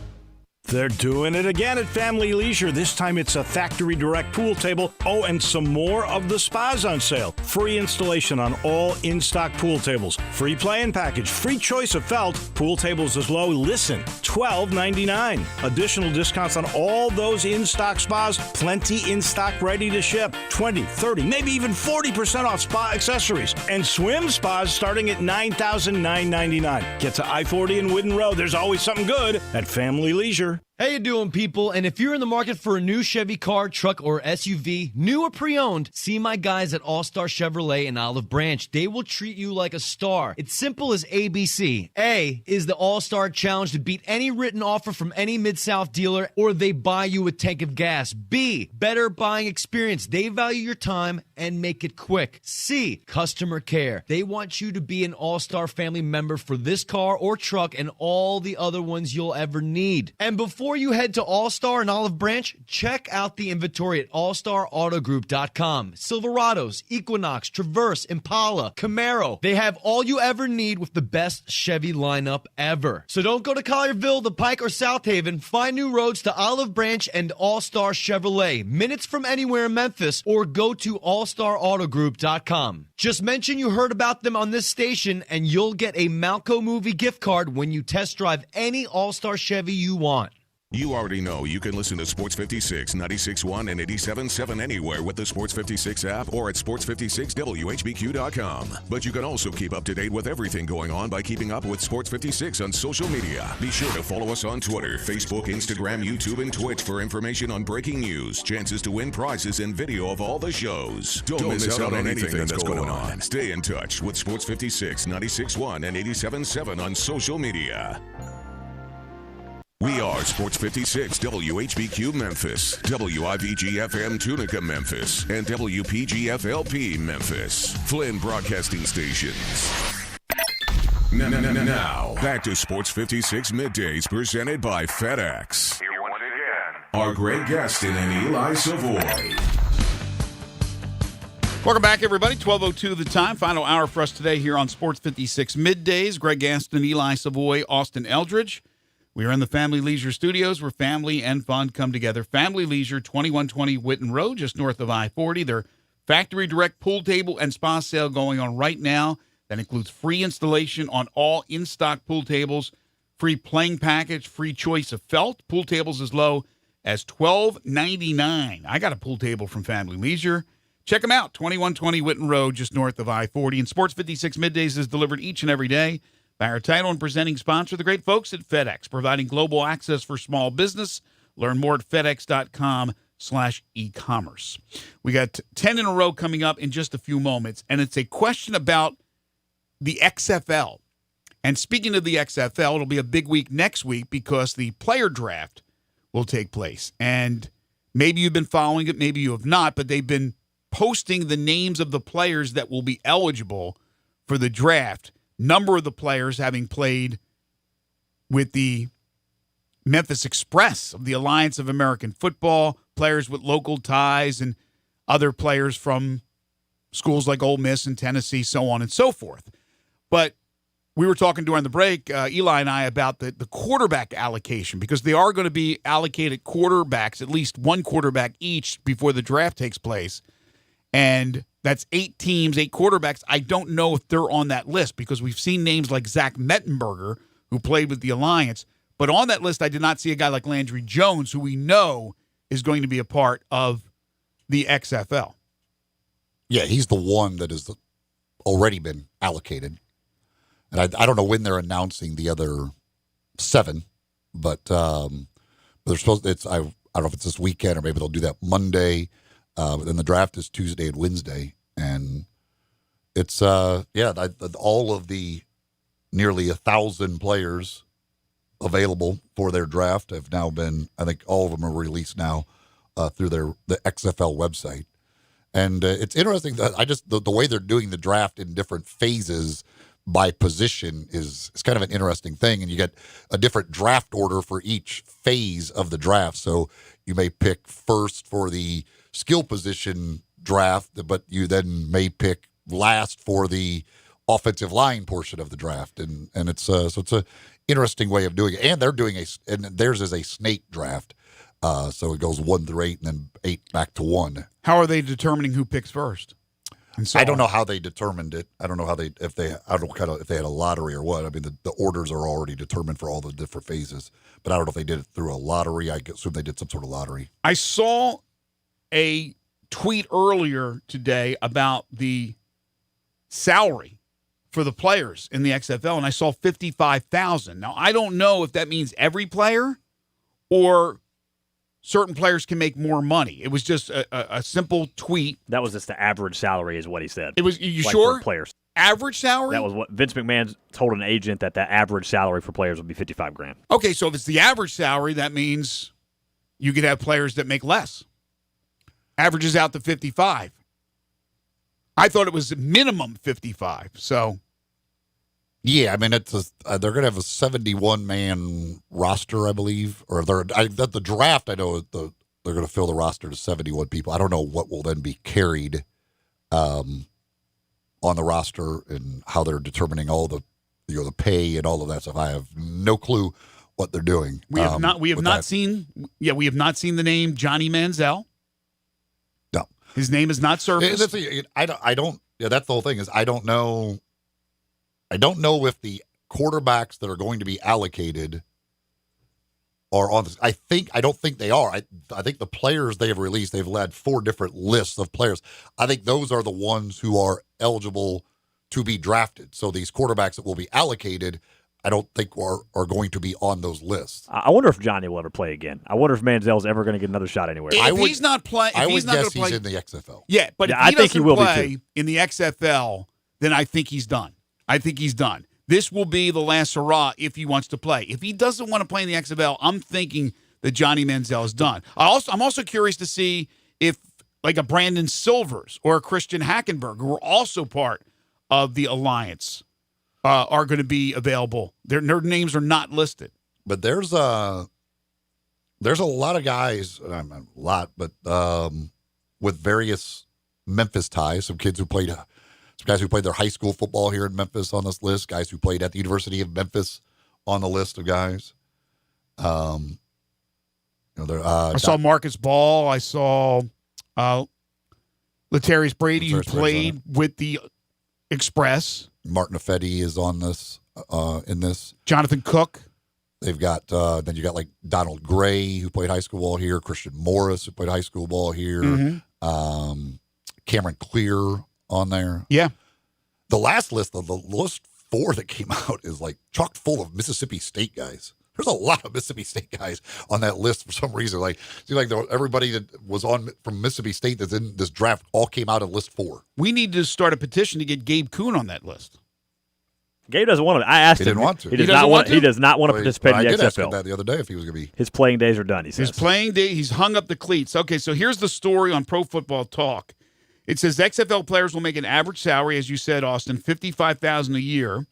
They're doing it again at Family Leisure. This time it's a factory direct pool table. Oh, and some more of the spas on sale. Free installation on all in-stock pool tables. Free play-in package. Free choice of felt. Pool tables as low, listen, $12.99. Additional discounts on all those in-stock spas. Plenty in stock ready to ship. 20, 30, maybe even 40% off spa accessories. And swim spas starting at $9,999. Get to I-40 and Wooden Road. There's always something good at Family Leisure. How you doing, people? And if you're in the market for a new Chevy car, truck, or SUV, new or pre-owned, see my guys at All-Star Chevrolet in Olive Branch. They will treat you like a star. It's simple as ABC. A is the All-Star Challenge to beat any written offer from any Mid-South dealer, or they buy you a tank of gas. B, better buying experience. They value your time and make it quick. C, customer care. They want you to be an All-Star family member for this car or truck and all the other ones you'll ever need. And before before you head to All-Star and Olive Branch, check out the inventory at allstarautogroup.com. Silverados, Equinox, Traverse, Impala, Camaro. They have all you ever need with the best Chevy lineup ever. So don't go to Collierville, The Pike, or South Haven. Find new roads to Olive Branch and All-Star Chevrolet. Minutes from anywhere in Memphis, or go to allstarautogroup.com. Just mention you heard about them on this station and you'll get a Malco movie gift card when you test drive any All-Star Chevy you want. You already know you can listen to Sports 56, 96.1, and 87.7 anywhere with the Sports 56 app or at sports56whbq.com. But you can also keep up to date with everything going on by keeping up with Sports 56 on social media. Be sure to follow us on Twitter, Facebook, Instagram, YouTube, and Twitch for information on breaking news, chances to win prizes, and video of all the shows. Don't miss out on anything that's going on. Stay in touch with Sports 56, 96.1, and 87.7 on social media. We are Sports 56 WHBQ Memphis, WIVG-FM Tunica Memphis, and WPG-FLP Memphis, Flynn Broadcasting Stations. Now, back to Sports 56 Middays presented by FedEx. Here once again are Greg Gaston and Eli Savoie. Welcome back, everybody. 12:02 the time. Final hour for us today here on Sports 56 Middays. Greg Gaston, Eli Savoie, Austin Eldridge. We are in the Family Leisure Studios where family and fun come together. Family Leisure, 2120 Whitten Road, just north of I-40. Their factory direct pool table and spa sale going on right now. That includes free installation on all in-stock pool tables, free playing package, free choice of felt. Pool tables as low as $12.99. I got a pool table from Family Leisure. Check them out, 2120 Whitten Road, just north of I-40. And Sports 56 Middays is delivered each and every day by our title and presenting sponsor, the great folks at FedEx, providing global access for small business. Learn more at fedex.com/e-commerce. We got 10 in a row coming up in just a few moments, and it's a question about the XFL. And speaking of the XFL, it'll be a big week next week because the player draft will take place. And maybe you've been following it, maybe you have not, but they've been posting the names of the players that will be eligible for the draft. Number of the players having played with the Memphis Express of the Alliance of American Football, players with local ties, and other players from schools like Ole Miss and Tennessee, so on and so forth. But we were talking during the break, Eli and I, about the quarterback allocation, because they are going to be allocated quarterbacks, at least one quarterback each before the draft takes place. And that's 8 teams, 8 quarterbacks. I don't know if they're on that list because we've seen names like Zach Mettenberger, who played with the Alliance. But on that list, I did not see a guy like Landry Jones, who we know is going to be a part of the XFL. Yeah, he's the one that has already been allocated. And I don't know when they're announcing the other 7, but they're supposed. I don't know if it's this weekend or maybe they'll do that Monday. Then the draft is Tuesday and Wednesday, and it's all of the nearly 1,000 players available for their draft have now been. I think all of them are released now through the XFL website, and it's interesting that the way they're doing the draft in different phases by position is kind of an interesting thing, and you get a different draft order for each phase of the draft. So you may pick first for the skill position draft, but you then may pick last for the offensive line portion of the draft, and it's so it's a interesting way of doing it. And they're doing and theirs is a snake draft, so it goes 1 through 8, and then 8 back to 1. How are they determining who picks first? I don't know how they determined it. I don't know how if they had a lottery or what. I mean, the orders are already determined for all the different phases, but I don't know if they did it through a lottery. I assume they did some sort of lottery. I saw a tweet earlier today about the salary for the players in the XFL, and I saw $55,000. Now, I don't know if that means every player or certain players can make more money. It was just a simple tweet. That was just the average salary is what he said. It was, you like sure? For players. Average salary? That was what Vince McMahon told an agent that the average salary for players would be $55,000. Okay, so if it's the average salary, that means you could have players that make less. Averages out to 55. I thought it was minimum 55. So Yeah, I mean they're going to have a 71-man roster, I believe, or at the draft. I know they're going to fill the roster to 71 people. I don't know what will then be carried on the roster and how they're determining all the the pay and all of that stuff. I have no clue what they're doing. We have not seen the name Johnny Manziel. No, his name is not surfaced. I don't. Yeah, that's the whole thing. Is I don't know if the quarterbacks that are going to be allocated are on this. I don't think they are. I think the players they have released, they've led 4 different lists of players. I think those are the ones who are eligible to be drafted. So these quarterbacks that will be allocated, I don't think are going to be on those lists. I wonder if Johnny will ever play again. I wonder if Manziel's ever going to get another shot anywhere. If he's not playing, I would guess he's in the XFL. Yeah, but if he doesn't play in the XFL, then I think he's done. This will be the last hurrah if he wants to play. If he doesn't want to play in the XFL, I'm thinking that Johnny Manziel is done. I'm also curious to see if like a Brandon Silvers or a Christian Hackenberg, who are also part of the alliance, are going to be available. Their names are not listed. But there's a lot of guys, with various Memphis ties. Some guys who played their high school football here in Memphis on this list. Guys who played at the University of Memphis on the list of guys. I saw Marcus Ball. I saw Latarius Brady, who played with the Express. Martin Affetti is on this. In this, Jonathan Cook. They've got then you got like Donald Gray, who played high school ball here. Christian Morris, who played high school ball here. Mm-hmm. Cameron Clear on there. Yeah. The last list, the list 4 that came out is like chock full of Mississippi State guys. There's a lot of Mississippi State guys on that list for some reason. Like, everybody that was on from Mississippi State that's in this draft all came out of list 4. We need to start a petition to get Gabe Kuhn on that list. Gabe doesn't want to. I asked him. He didn't want to. He does not want to participate in the XFL. I did ask him that the other day if he was going to be. His playing days are done, he says. His playing day, he's hung up the cleats. Okay, so here's the story on Pro Football Talk. It says XFL players will make an average salary, as you said, Austin, $55,000 a year.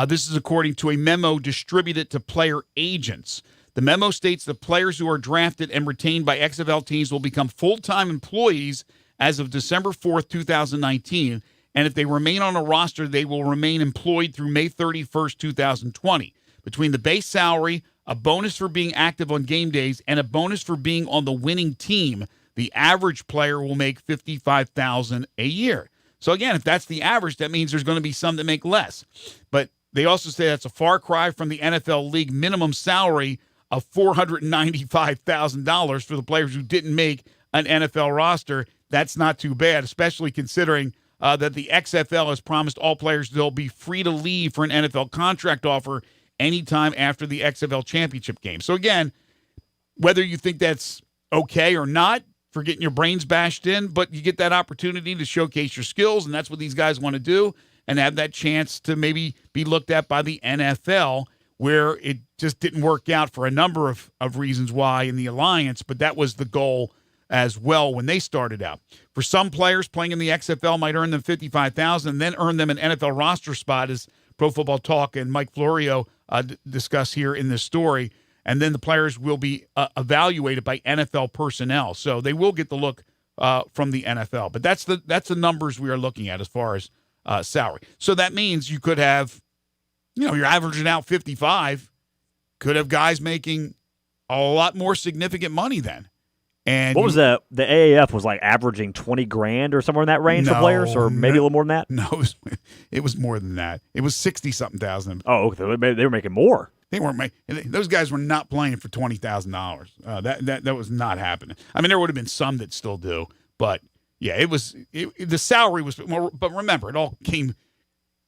This is according to a memo distributed to player agents. The memo states that players who are drafted and retained by XFL teams will become full-time employees as of December 4th, 2019, and if they remain on a roster, they will remain employed through May 31st, 2020. Between the base salary, a bonus for being active on game days, and a bonus for being on the winning team, the average player will make $55,000 a year. So again, if that's the average, that means there's going to be some that make less. But they also say that's a far cry from the NFL league minimum salary of $495,000 for the players who didn't make an NFL roster. That's not too bad, especially considering that the XFL has promised all players they'll be free to leave for an NFL contract offer anytime after the XFL championship game. So again, whether you think that's okay or not for getting your brains bashed in, but you get that opportunity to showcase your skills, and that's what these guys want to do, and have that chance to maybe be looked at by the NFL, where it just didn't work out for a number of reasons why in the alliance, but that was the goal as well when they started out. For some players, playing in the XFL might earn them $55,000 and then earn them an NFL roster spot, as Pro Football Talk and Mike Florio discuss here in this story. And then the players will be evaluated by NFL personnel. So they will get the look from the NFL. But that's the numbers we are looking at as far as salary. So that means you could have, you're averaging out 55, could have guys making a lot more significant money then. And what was the AAF was like averaging $20,000 or somewhere in that range for players, or maybe a little more than that? No, it was more than that. It was 60-something thousand. Oh, okay. They were making more. They weren't making. Those guys were not playing for $20,000. That was not happening. I mean, there would have been some that still do, but yeah, the salary was more. But remember, it all came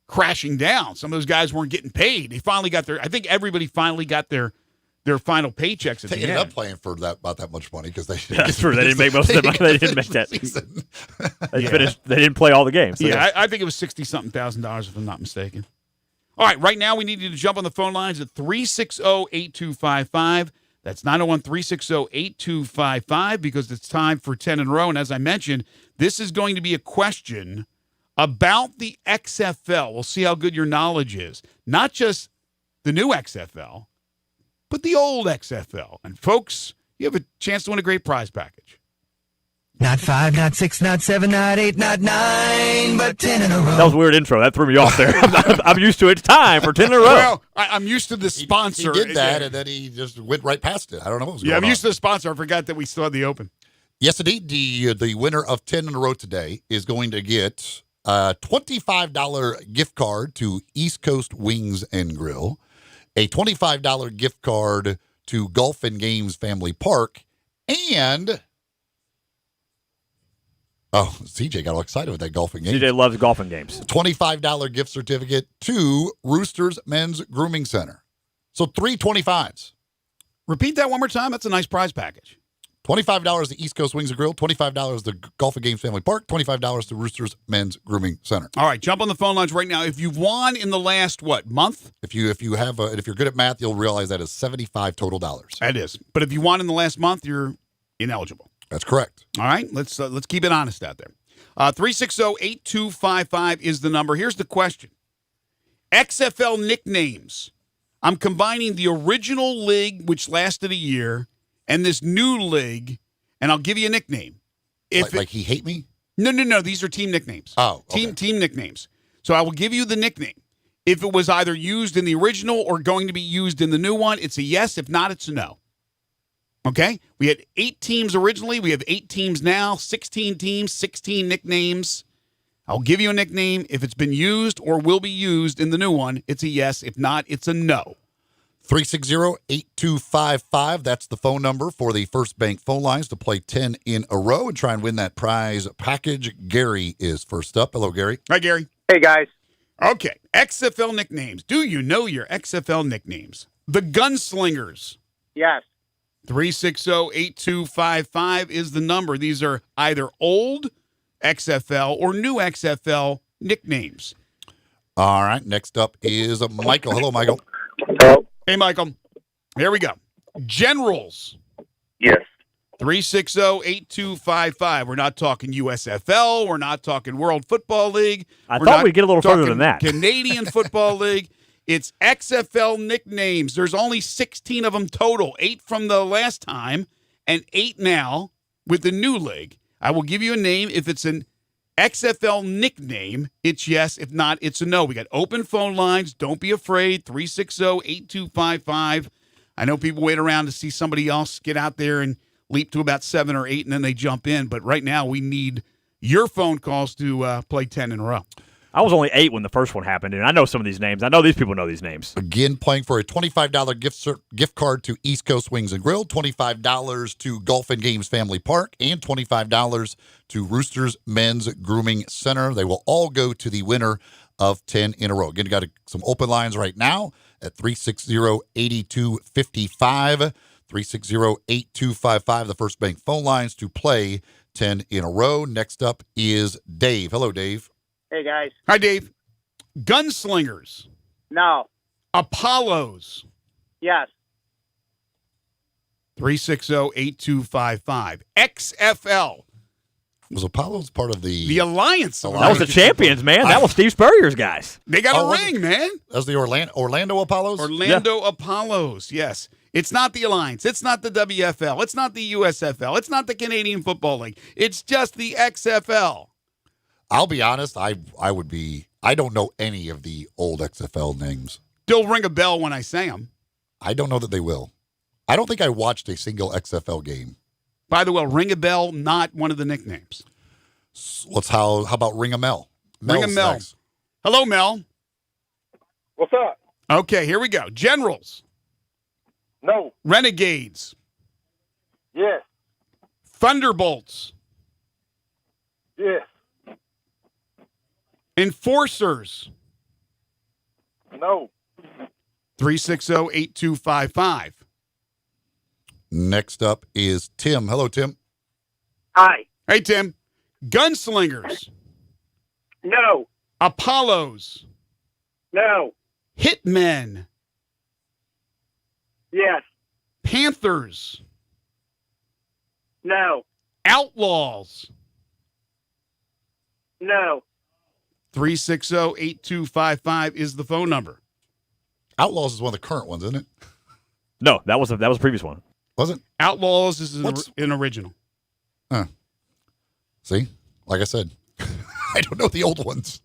crashing down. Some of those guys weren't getting paid. They finally got I think everybody finally got their final paychecks at the end. They ended up playing for about that much money because they that's true. They didn't make most of the money. They didn't make that. They finished. They didn't play all the games. So yeah, I think it was $60-something thousand if I'm not mistaken. All right, right now we need you to jump on the phone lines at 360-8255. That's 901-360-8255 because it's time for 10 in a row. And as I mentioned, this is going to be a question about the XFL. We'll see how good your knowledge is. Not just the new XFL, but the old XFL. And folks, you have a chance to win a great prize package. Not 5, not 6, not 7, not 8, not 9, but 10 in a row. That was a weird intro. That threw me off there. I'm used to it. It's time for 10 in a row. Well, I'm used to the sponsor. He did that, and then he just went right past it. I don't know what was going on. I'm used to the sponsor. I forgot that we still had the open. Yes, indeed. The winner of 10 in a row today is going to get a $25 gift card to East Coast Wings and Grill, a $25 gift card to Golf and Games Family Park, and... Oh, CJ got all excited with that golf and games. CJ loves golf and games. $25 gift certificate to Roosters Men's Grooming Center. So 3 25s. Repeat that one more time. That's a nice prize package. $25 to East Coast Wings and Grill, $25 to Golf and Games Family Park, $25 to Roosters Men's Grooming Center. All right, jump on the phone lines right now. If you've won in the last month? If you're good at math, you'll realize that is $75 total dollars. That is. But if you won in the last month, you're ineligible. That's correct. All right, let's keep it honest out there. 360-8255 is the number. Here's the question. XFL nicknames. I'm combining the original league, which lasted a year, and this new league, and I'll give you a nickname. Like he hate me? No. These are team nicknames. Oh, okay. Team nicknames. So I will give you the nickname. If it was either used in the original or going to be used in the new one, it's a yes. If not, it's a no. Okay? We had 8 teams originally. We have 8 teams now, 16 teams, 16 nicknames. I'll give you a nickname. If it's been used or will be used in the new one, it's a yes. If not, it's a no. 360-8255. That's the phone number for the First Bank phone lines to play 10 in a row and try and win that prize package. Gary is first up. Hello, Gary. Hi, Gary. Hey, guys. Okay. XFL nicknames. Do you know your XFL nicknames? The Gunslingers. Yes. 360-8255 is the number. These are either old XFL or new XFL nicknames. All right. Next up is Michael. Hello, Michael. Hello. Hey, Michael. Here we go. Generals. Yes. 360-8255. We're not talking USFL. We're not talking World Football League. I thought we'd get a little further than that. Canadian Football League. It's XFL nicknames. There's only 16 of them total, 8 from the last time and 8 now with the new league. I will give you a name. If it's an XFL nickname, it's yes. If not, it's a no. We got open phone lines. Don't be afraid. 360-8255. I know people wait around to see somebody else get out there and leap to about 7 or 8, and then they jump in. But right now, we need your phone calls to play 10 in a row. I was only 8 when the first one happened, and I know some of these names. I know these people know these names. Again, playing for a $25 gift card to East Coast Wings and Grill, $25 to Golf and Games Family Park, and $25 to Roosters Men's Grooming Center. They will all go to the winner of 10 in a row. Again, you got some open lines right now at 360-8255, 360-8255, the First Bank phone lines to play 10 in a row. Next up is Dave. Hello, Dave. Hey, guys. Hi, Dave. Gunslingers. No. Apollos. Yes. 360-8255. XFL. Was Apollo's part of the Alliance? That was the champions, man. That was Steve Spurrier's guys. They got a ring, man. That was the Orlando Apollos? Orlando Apollos, yes. It's not the Alliance. It's not the WFL. It's not the USFL. It's not the Canadian Football League. It's just the XFL. I'll be honest, I don't know any of the old XFL names. They'll ring a bell when I say them. I don't know that they will. I don't think I watched a single XFL game. By the way, ring a bell, not one of the nicknames. How about Ring a Mel? Ring a Mel. Hello, Mel. What's up? Okay, here we go. Generals. No. Renegades. Yes. Thunderbolts. Yes. Enforcers. No. 360-8255. Next up is Tim. Hello, Tim. Hi. Hey, Tim. Gunslingers. No. Apollos. No. Hitmen. Yes. Panthers. No. Outlaws. No. 360-8255 is the phone number. Outlaws is one of the current ones, isn't it? No, that was a previous one. Was it? Outlaws is an original. See? Like I said, I don't know the old ones.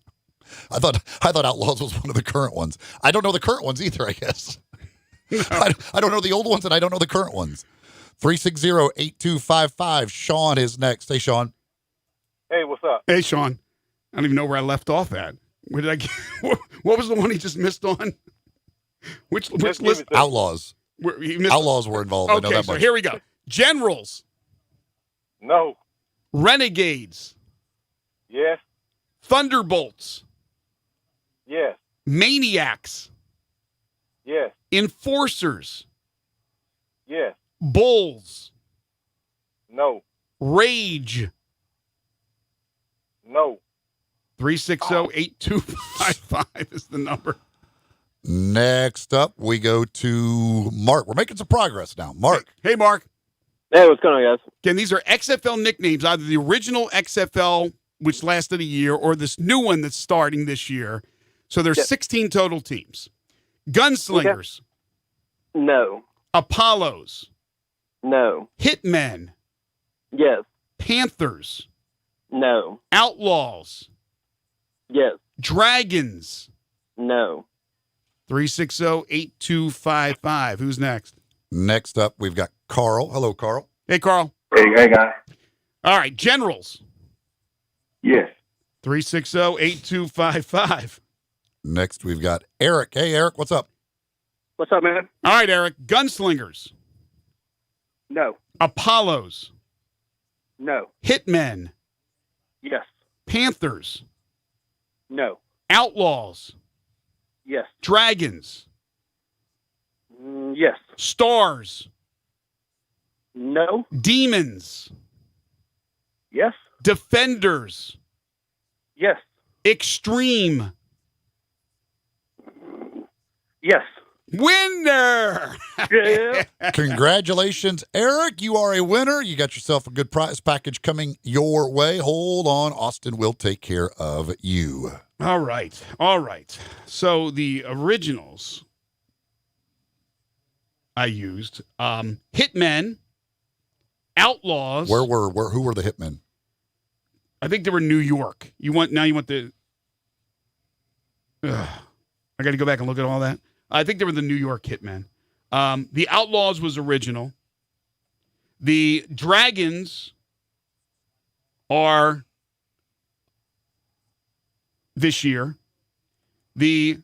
I thought Outlaws was one of the current ones. I don't know the current ones either, I guess. No. I don't know the old ones, and I don't know the current ones. 360-8255. Sean is next. Hey, Sean. Hey, what's up? Hey, Sean. I don't even know where I left off at. Where did I get? What was the one he just missed on? Which list? Outlaws. Outlaws were involved. Okay, I know that so much. here we go. Generals. No. Renegades. Yes. Thunderbolts. Yes. Maniacs. Yes. Enforcers. Yes. Bulls. No. Rage. No. 360-8255 is the number. Next up, we go to Mark. We're making some progress now. Mark. Hey, Mark. Hey, what's going on, guys? Again, these are XFL nicknames, either the original XFL, which lasted a year, or this new one that's starting this year. So there's 16 total teams. Gunslingers. Okay. No. Apollos. No. Hitmen. Yes. Panthers. No. Outlaws. Yes. Dragons. No. 360-8255. Who's next? Next up, we've got Carl. Hello, Carl. Hey, Carl. Hey, guy. All right, Generals. Yes. 360-8255. Next, we've got Eric. Hey, Eric, what's up? What's up, man? All right, Eric. Gunslingers. No. Apollos. No. Hitmen. Yes. Panthers. No. Outlaws. Yes. Dragons. Yes. Stars. No. Demons. Yes. Defenders. Yes. Extreme. Yes. Winner! Yeah. Congratulations, Eric. You are a winner. You got yourself a good prize package coming your way. Hold on. Austin will take care of you. All right. All right. So the originals I used, Hitmen, Outlaws. Who were the Hitmen? I think they were New York. You want the I got to go back and look at all that. I think they were the New York Hitmen. The Outlaws was original. The Dragons are this year. The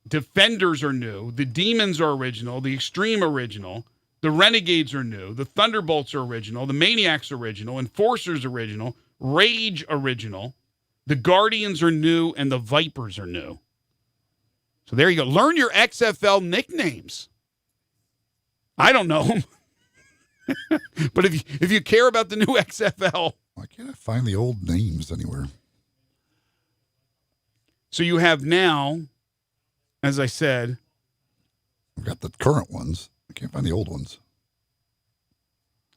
Defenders are new. The Demons are original. The Extreme original. The Renegades are new. The Thunderbolts are original. The Maniacs are original. Enforcers original. Rage original. The Guardians are new, and the Vipers are new. So there you go. Learn your XFL nicknames. I don't know them. But if you care about the new XFL. Why can't I find the old names anywhere? So you have now, as I said. I've got the current ones. I can't find the old ones.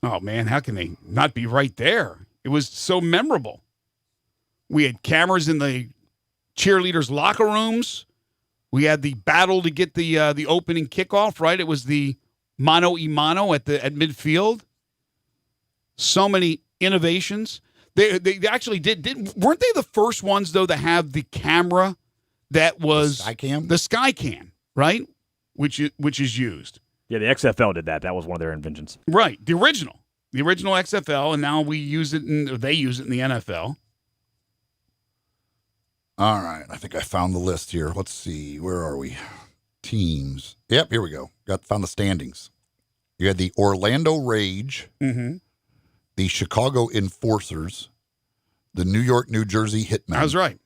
Oh, man, how can they not be right there? It was so memorable. We had cameras in the cheerleaders' locker rooms. We had the battle to get the opening kickoff, right? It was the mano-a-mano at midfield. So many innovations. They actually weren't they the first ones, though, to have the camera that was the Skycam? The Skycam, right? Which is used. Yeah, the XFL did that. That was one of their inventions. Right, the original XFL, and now they use it in the NFL. All right, I think I found the list here. Let's see, where are we? Teams. Yep, here we go. Found the standings. You had the Orlando Rage, the Chicago Enforcers, the New York, New Jersey Hitmen. I was right.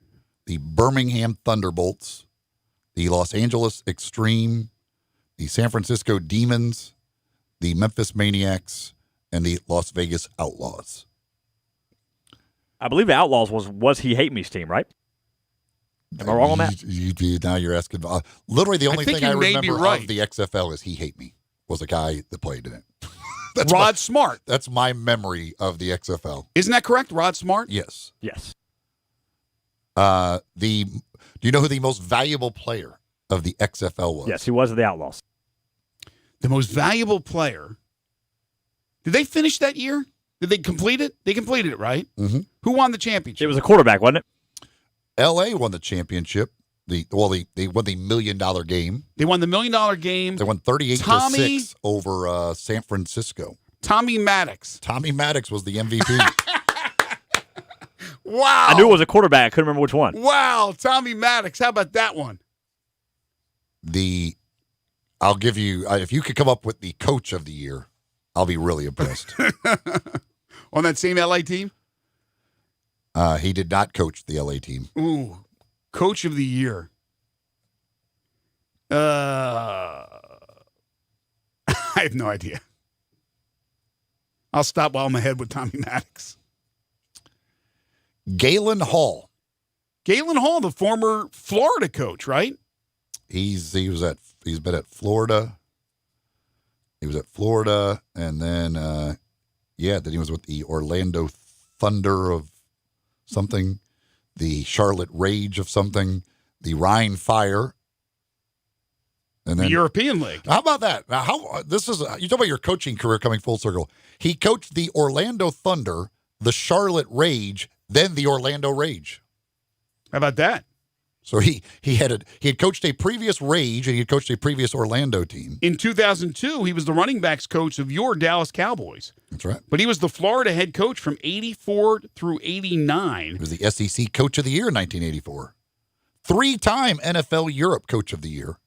The Birmingham Thunderbolts, the Los Angeles Extreme, the San Francisco Demons, the Memphis Maniacs, and the Las Vegas Outlaws. I believe the Outlaws was He Hate Me's team, right? Am I wrong on that? Now you're asking. Literally, the only thing I remember right. of the XFL is He Hate Me was a guy that played in it. Rod Smart. That's my memory of the XFL. Isn't that correct? Rod Smart? Yes. Yes. Do you know who the most valuable player of the XFL was? Yes, he was of the Outlaws. The most valuable player. Did they finish that year? Did they complete it? They completed it, right? Mm-hmm. Who won the championship? It was a quarterback, wasn't it? L.A. won the championship. They won the $1 million game. They won the $1 million game. They won 38-6 over San Francisco. Tommy Maddox. Tommy Maddox was the MVP. Wow. I knew it was a quarterback. I couldn't remember which one. Wow, Tommy Maddox. How about that one? I'll give you, if you could come up with the coach of the year, I'll be really impressed. On that same LA team? He did not coach the LA team. Ooh, coach of the year. I have no idea. I'll stop while I'm ahead with Tommy Maddox. Galen Hall. Galen Hall, the former Florida coach, right? He's been at Florida. He was at Florida, and then then he was with the Orlando Thunder of something, the Charlotte Rage of something, the Rhine Fire, and then the European League. How about that? Now, you talk about your coaching career coming full circle. He coached the Orlando Thunder, the Charlotte Rage, then the Orlando Rage. How about that? So he had coached a previous Rage and he had coached a previous Orlando team. In 2002, he was the running backs coach of your Dallas Cowboys. That's right. But he was the Florida head coach from 84 through 89. He was the SEC Coach of the Year in 1984. 3-time NFL Europe Coach of the Year.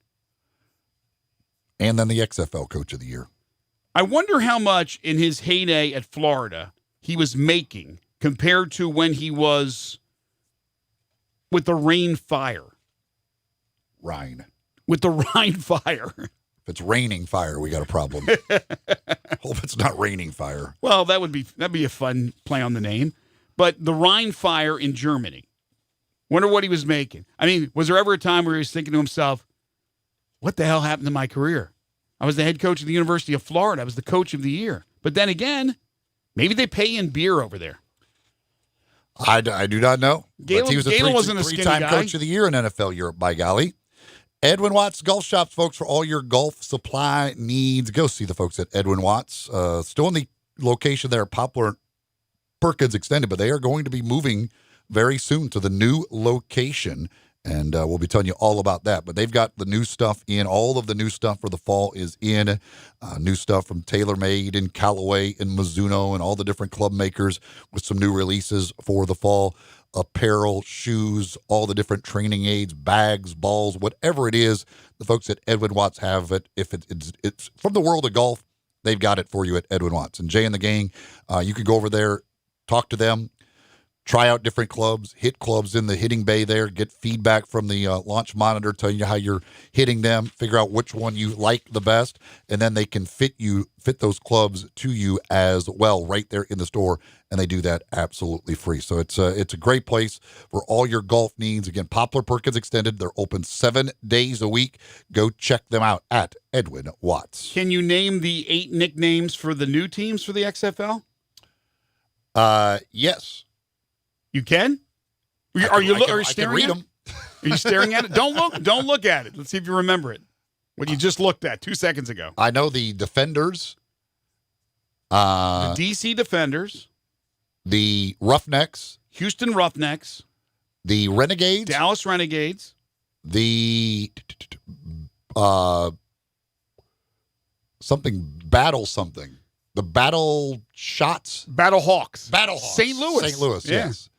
And then the XFL Coach of the Year. I wonder how much in his heyday at Florida he was making compared to when he was with the Rhine Fire. Rhine. With the Rhine Fire. If it's raining fire, we got a problem. Hope it's not raining fire. Well, that'd be a fun play on the name. But the Rhine Fire in Germany. Wonder what he was making. I mean, was there ever a time where he was thinking to himself, what the hell happened to my career? I was the head coach of the University of Florida. I was the coach of the year. But then again, maybe they pay in beer over there. I do not know. Galen, but he was wasn't a skinny three-time guy. Coach of the Year in NFL Europe, by golly. Edwin Watts Golf Shops, folks, for all your golf supply needs. Go see the folks at Edwin Watts. Still in the location there, Poplar Perkins Extended, but they are going to be moving very soon to the new location, and we'll be telling you all about that. But they've got the new stuff in. All of the new stuff for the fall is in. New stuff from TaylorMade and Callaway and Mizuno and all the different club makers with some new releases for the fall. Apparel, shoes, all the different training aids, bags, balls, whatever it is, the folks at Edwin Watts have it. If it's from the world of golf, they've got it for you at Edwin Watts. And Jay and the gang, you can go over there, talk to them, try out different clubs, hit clubs in the hitting bay there, get feedback from the launch monitor, telling you how you're hitting them, figure out which one you like the best, and then they can fit those clubs to you as well right there in the store, and they do that absolutely free. So it's a great place for all your golf needs. Again, Poplar Perkins Extended, they're open 7 days a week. Go check them out at Edwin Watts. Can you name the 8 nicknames for the new teams for the XFL? Yes. You can? Are you staring read at it? Are you staring at it? Don't look at it. Let's see if you remember it. What you just looked at 2 seconds ago. I know the Defenders. The DC Defenders. The Roughnecks. Houston Roughnecks. The Renegades. Dallas Renegades. The something. The Battle Shots. Battle Hawks. St. Louis, yeah. Yes.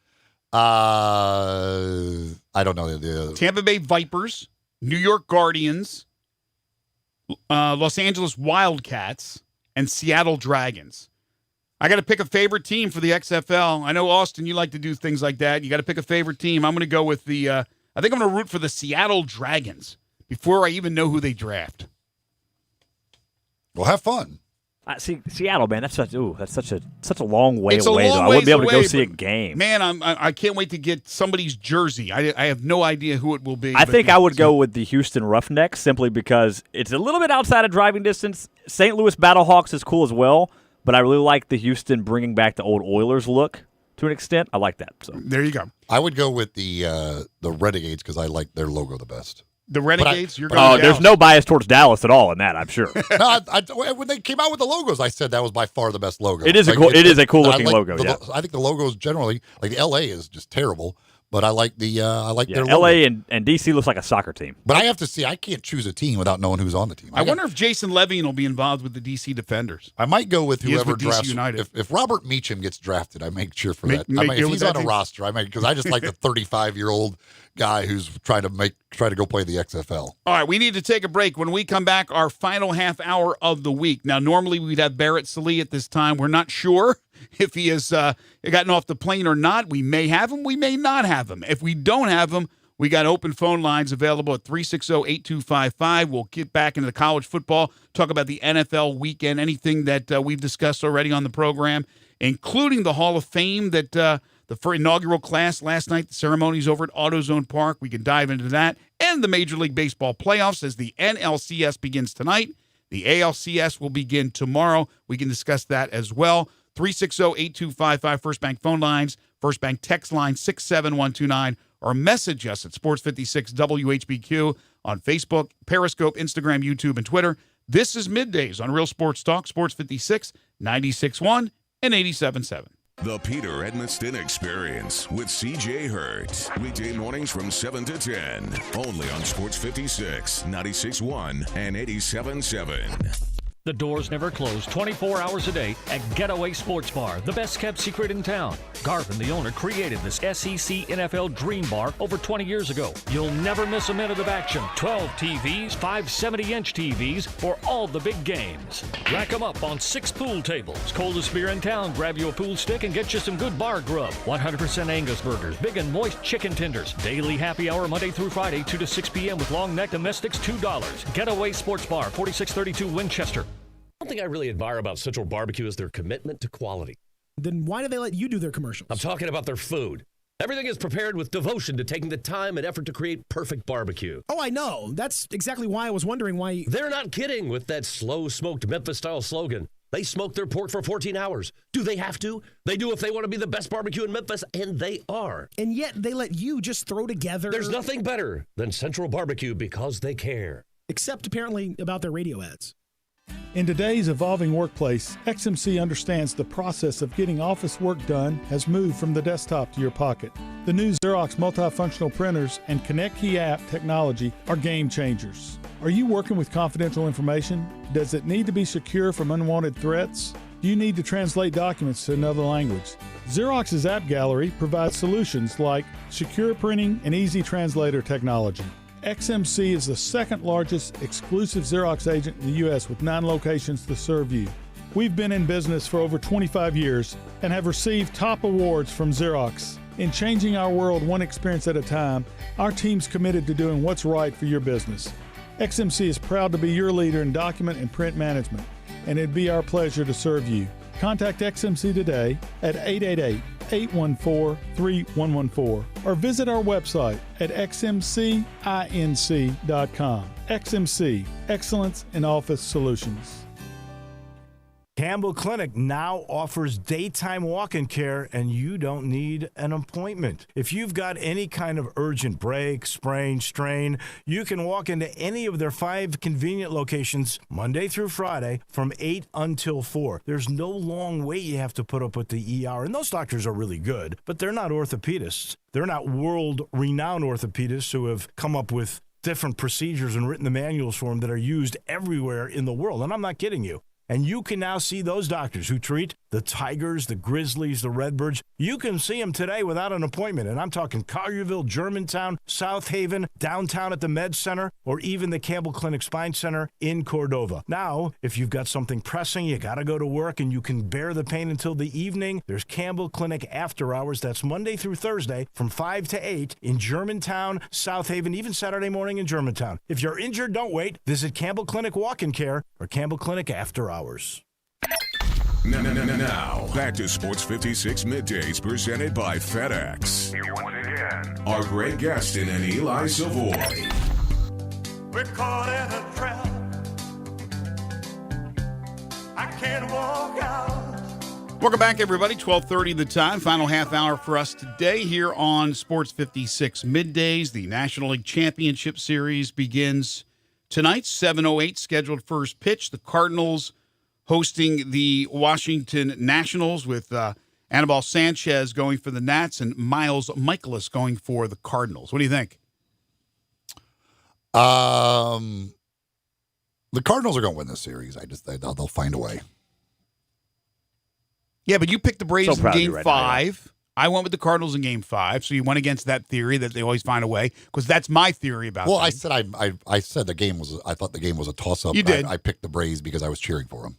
I don't know the Tampa Bay Vipers, New York Guardians, Los Angeles Wildcats, and Seattle Dragons. I got to pick a favorite team for the XFL. I know, Austin, you like to do things like that. You got to pick a favorite team. I'm going to go with I think I'm going to root for the Seattle Dragons before I even know who they draft. Well, have fun. See, Seattle, man, that's such a long way It's a away. long Though. I wouldn't be able to ways go away, see a but, game. Man, I can't wait to get somebody's jersey. I have no idea who it will be. I think I would go with the Houston Roughnecks simply because it's a little bit outside of driving distance. St. Louis Battlehawks is cool as well, but I really like the Houston bringing back the old Oilers look to an extent. I like that. So there you go. I would go with the Renegades because I like their logo the best. The Renegades? You're going there's no bias towards Dallas at all in that, I'm sure. No, when they came out with the logos, I said that was by far the best logo. It is a cool looking logo. Yeah. I think the logos generally, like the LA is just terrible, but I like their logo. LA and DC looks like a soccer team. But I have to see. I can't choose a team without knowing who's on the team. I wonder if Jason Levine will be involved with the DC Defenders. I might go with whoever DC drafts. United. If Robert Meacham gets drafted, I make cheer for that. If he's on a roster, I make because I just like the 35-year-old guy who's trying to go play the XFL. All right, we need to take a break. When we come back, our final half hour of the week. Now, normally we'd have Barrett Sallee at this time. We're not sure if he has gotten off the plane or not. We may have him. We may not have him. If we don't have him, we got open phone lines available at 360-8255. We'll get back into the college football, talk about the NFL weekend, anything that we've discussed already on the program, including the Hall of Fame that the inaugural class last night, the ceremonies over at AutoZone Park. We can dive into that. And the Major League Baseball playoffs as the NLCS begins tonight. The ALCS will begin tomorrow. We can discuss that as well. 360-8255, First Bank phone lines, First Bank text line 67129, or message us at Sports56 WHBQ on Facebook, Periscope, Instagram, YouTube, and Twitter. This is Middays on Real Sports Talk, Sports 56, 96.1 and 87.7. The Peter Edmiston Experience with C.J. Hurt. Weekday mornings from 7 to 10. Only on Sports 56, 96.1 and 87.7. The doors never close 24 hours a day at Getaway Sports Bar, the best kept secret in town. Garvin, the owner, created this SEC NFL Dream Bar over 20 years ago. You'll never miss a minute of action. 12 TVs, 5 70-inch TVs for all the big games. Rack them up on 6 pool tables. Coldest beer in town, grab you a pool stick and get you some good bar grub. 100% Angus burgers, big and moist chicken tenders. Daily happy hour Monday through Friday, 2 to 6 p.m. with long neck domestics, $2. Getaway Sports Bar, 4632 Winchester. One thing I really admire about Central Barbecue is their commitment to quality. Then why do they let you do their commercials? I'm talking about their food. Everything is prepared with devotion to taking the time and effort to create perfect barbecue. Oh, I know. That's exactly why I was wondering why. They're not kidding with that slow-smoked Memphis-style slogan. They smoke their pork for 14 hours. Do they have to? They do if they want to be the best barbecue in Memphis, and they are. And yet they let you just throw together. There's nothing better than Central Barbecue because they care. Except apparently about their radio ads. In today's evolving workplace, XMC understands the process of getting office work done has moved from the desktop to your pocket. The new Xerox multifunctional printers and Connect Key app technology are game changers. Are you working with confidential information? Does it need to be secure from unwanted threats? Do you need to translate documents to another language? Xerox's App Gallery provides solutions like secure printing and easy translator technology. XMC is the second largest exclusive Xerox agent in the U.S. with 9 locations to serve you. We've been in business for over 25 years and have received top awards from Xerox. In changing our world one experience at a time, our team's committed to doing what's right for your business. XMC is proud to be your leader in document and print management, and it'd be our pleasure to serve you. Contact XMC today at 888-814-3114 or visit our website at xmcinc.com. XMC, excellence in office solutions. Campbell Clinic now offers daytime walk-in care, and you don't need an appointment. If you've got any kind of urgent break, sprain, strain, you can walk into any of their 5 convenient locations Monday through Friday from 8 until 4. There's no long wait you have to put up with the ER, and those doctors are really good, but they're not orthopedists. They're not world-renowned orthopedists who have come up with different procedures and written the manuals for them that are used everywhere in the world, and I'm not kidding you. And you can now see those doctors who treat the Tigers, the Grizzlies, the Redbirds. You can see them today without an appointment. And I'm talking Collierville, Germantown, South Haven, downtown at the Med Center, or even the Campbell Clinic Spine Center in Cordova. Now, if you've got something pressing, you got to go to work, and you can bear the pain until the evening, there's Campbell Clinic After Hours. That's Monday through Thursday from 5 to 8 in Germantown, South Haven, even Saturday morning in Germantown. If you're injured, don't wait. Visit Campbell Clinic Walk-In Care or Campbell Clinic After Hours. Now, back to Sports 56 Middays presented by FedEx. Here once again are Greg Gaston and Eli Savoie. We're caught in a trap. I can't walk out Welcome back, everybody. 12:30 the time. Final half hour for us today here on Sports 56 Middays. The National League Championship Series begins tonight, 7:08 scheduled first pitch. The Cardinals hosting the Washington Nationals with Anibal Sanchez going for the Nats and Miles Michaelis going for the Cardinals. What do you think? The Cardinals are going to win this series. They'll find a way. Yeah, but you picked the Braves in Game 5. Now, yeah. I went with the Cardinals in Game 5, so you went against that theory that they always find a way, because that's my theory about Well, them. I said the game was. I thought the game was a toss-up. You did. I picked the Braves because I was cheering for them.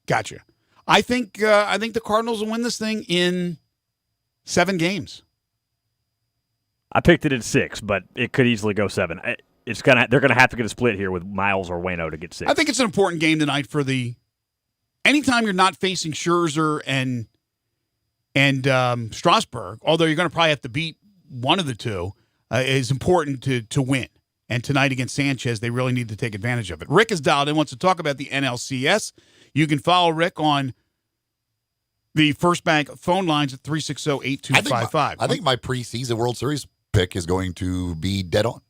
Gotcha. I think the Cardinals will win this thing in 7 games. I picked it at 6, but it could easily go 7. They're gonna have to get a split here with Miles or Waino to get 6. I think it's an important game tonight for anytime you're not facing Scherzer and Strasburg, although you're going to probably have to beat one of the two, is important to win. And tonight against Sanchez, they really need to take advantage of it. Rick is dialed in, wants to talk about the NLCS. You can follow Rick on the First Bank phone lines at 360-8255. I think my preseason World Series pick is going to be dead on.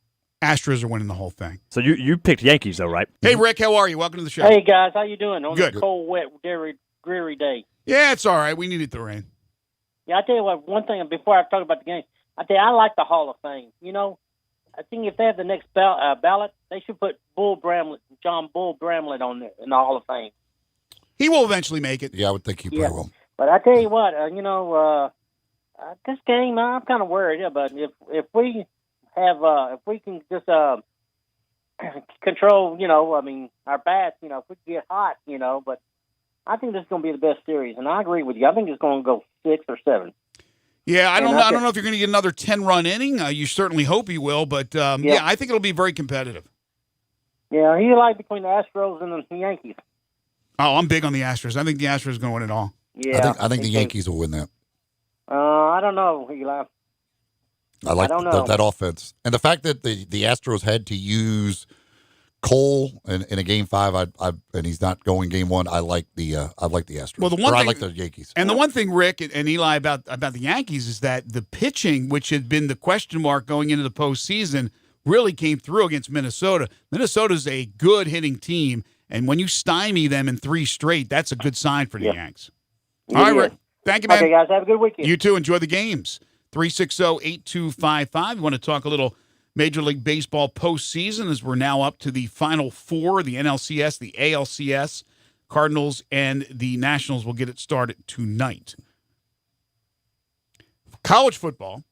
Astros are winning the whole thing. So you picked Yankees, though, right? Hey, Rick, how are you? Welcome to the show. Hey, guys, how you doing on Good. this cold, wet, dreary day? Yeah, it's all right. We needed the rain. Yeah, I tell you what, one thing before I talk about the game, I like the Hall of Fame. You know, I think if they have the next ballot, they should put John Bull Bramlett on there in the Hall of Fame. He will eventually make it. Yeah, I would think he probably will. But I tell you what, this game, I'm kind of worried. But if we can just control, our bats, if we get hot, but I think this is going to be the best series, and I agree with you. I think it's going to go 6 or 7. Yeah, I don't know if you're going to get another 10-run inning. You certainly hope you will, but yeah, I think it'll be very competitive. Yeah, you like between the Astros and the Yankees. Oh, I'm big on the Astros. I think the Astros are going to win it all. Yeah, I think the Yankees will win that. I don't know, Eli. I like don't know. that offense, and the fact that the Astros had to use Cole in a Game 5, and he's not going Game 1. I like the Astros. Well, I like the Yankees. And the one thing, Rick and Eli, about the Yankees is that the pitching, which had been the question mark going into the postseason, really came through against Minnesota. Minnesota's a good hitting team, and when you stymie them in 3 straight, that's a good sign for the Yanks. All right, Rick. Thank you, man. Okay, guys, have a good weekend. You too. Enjoy the games. 360-8255. You want to talk a little Major League Baseball postseason as we're now up to the Final 4, the NLCS, the ALCS. Cardinals and the Nationals will get it started tonight. College football.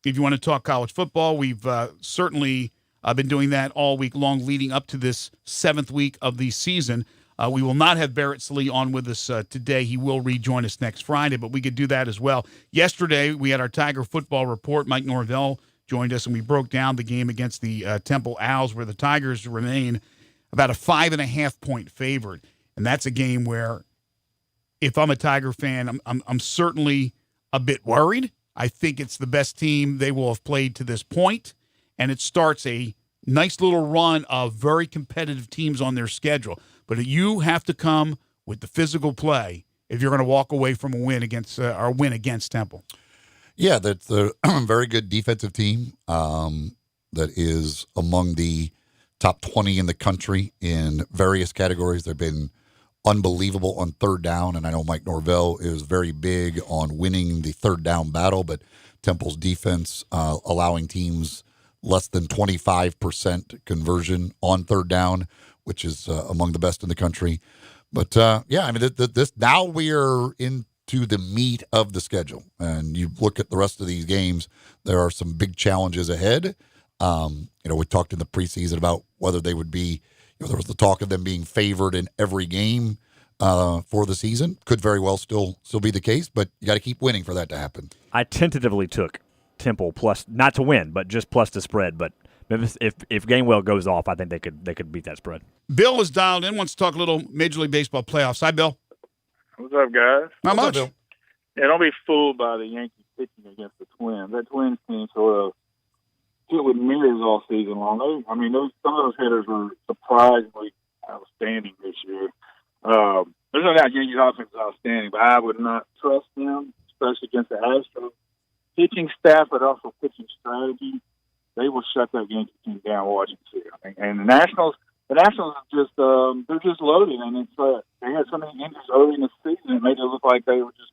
If you want to talk college football, we've certainly been doing that all week long leading up to this 7th week of the season. We will not have Barrett Salee on with us today. He will rejoin us next Friday, but we could do that as well. Yesterday, we had our Tiger football report. Mike Norvell joined us, and we broke down the game against the Temple Owls, where the Tigers remain about a 5.5-point favorite. And that's a game where, if I'm a Tiger fan, I'm certainly a bit worried. I think it's the best team they will have played to this point, and it starts a nice little run of very competitive teams on their schedule. But you have to come with the physical play if you're going to walk away from a win against Temple. Yeah, that's a very good defensive team that is among the top 20 in the country in various categories. They've been unbelievable on third down, and I know Mike Norvell is very big on winning the third down battle, but Temple's defense allowing teams less than 25% conversion on third down, which is among the best in the country. But, yeah, I mean, this now we are into the meat of the schedule. And you look at the rest of these games, there are some big challenges ahead. We talked in the preseason about whether they would be, there was the talk of them being favored in every game for the season. Could very well still be the case, but you got to keep winning for that to happen. I tentatively took Temple plus, not to win, but just plus the spread. But if Gainwell goes off, I think they could beat that spread. Bill is dialed in, wants to talk a little Major League Baseball playoffs. Hi, Bill. What's up, guys? Not much. Yeah, don't be fooled by the Yankees pitching against the Twins. That Twins team sort of hit with mirrors all season long. Some of those hitters were surprisingly outstanding this year. There's no doubt doubt Yankees offense is outstanding, but I would not trust them, especially against the Astros. Pitching staff, but also pitching strategy. They will shut that Yankee team down watching the series. And the Nationals are just they're just loaded, and it's they had so many injuries early in the season. It made it look like they were just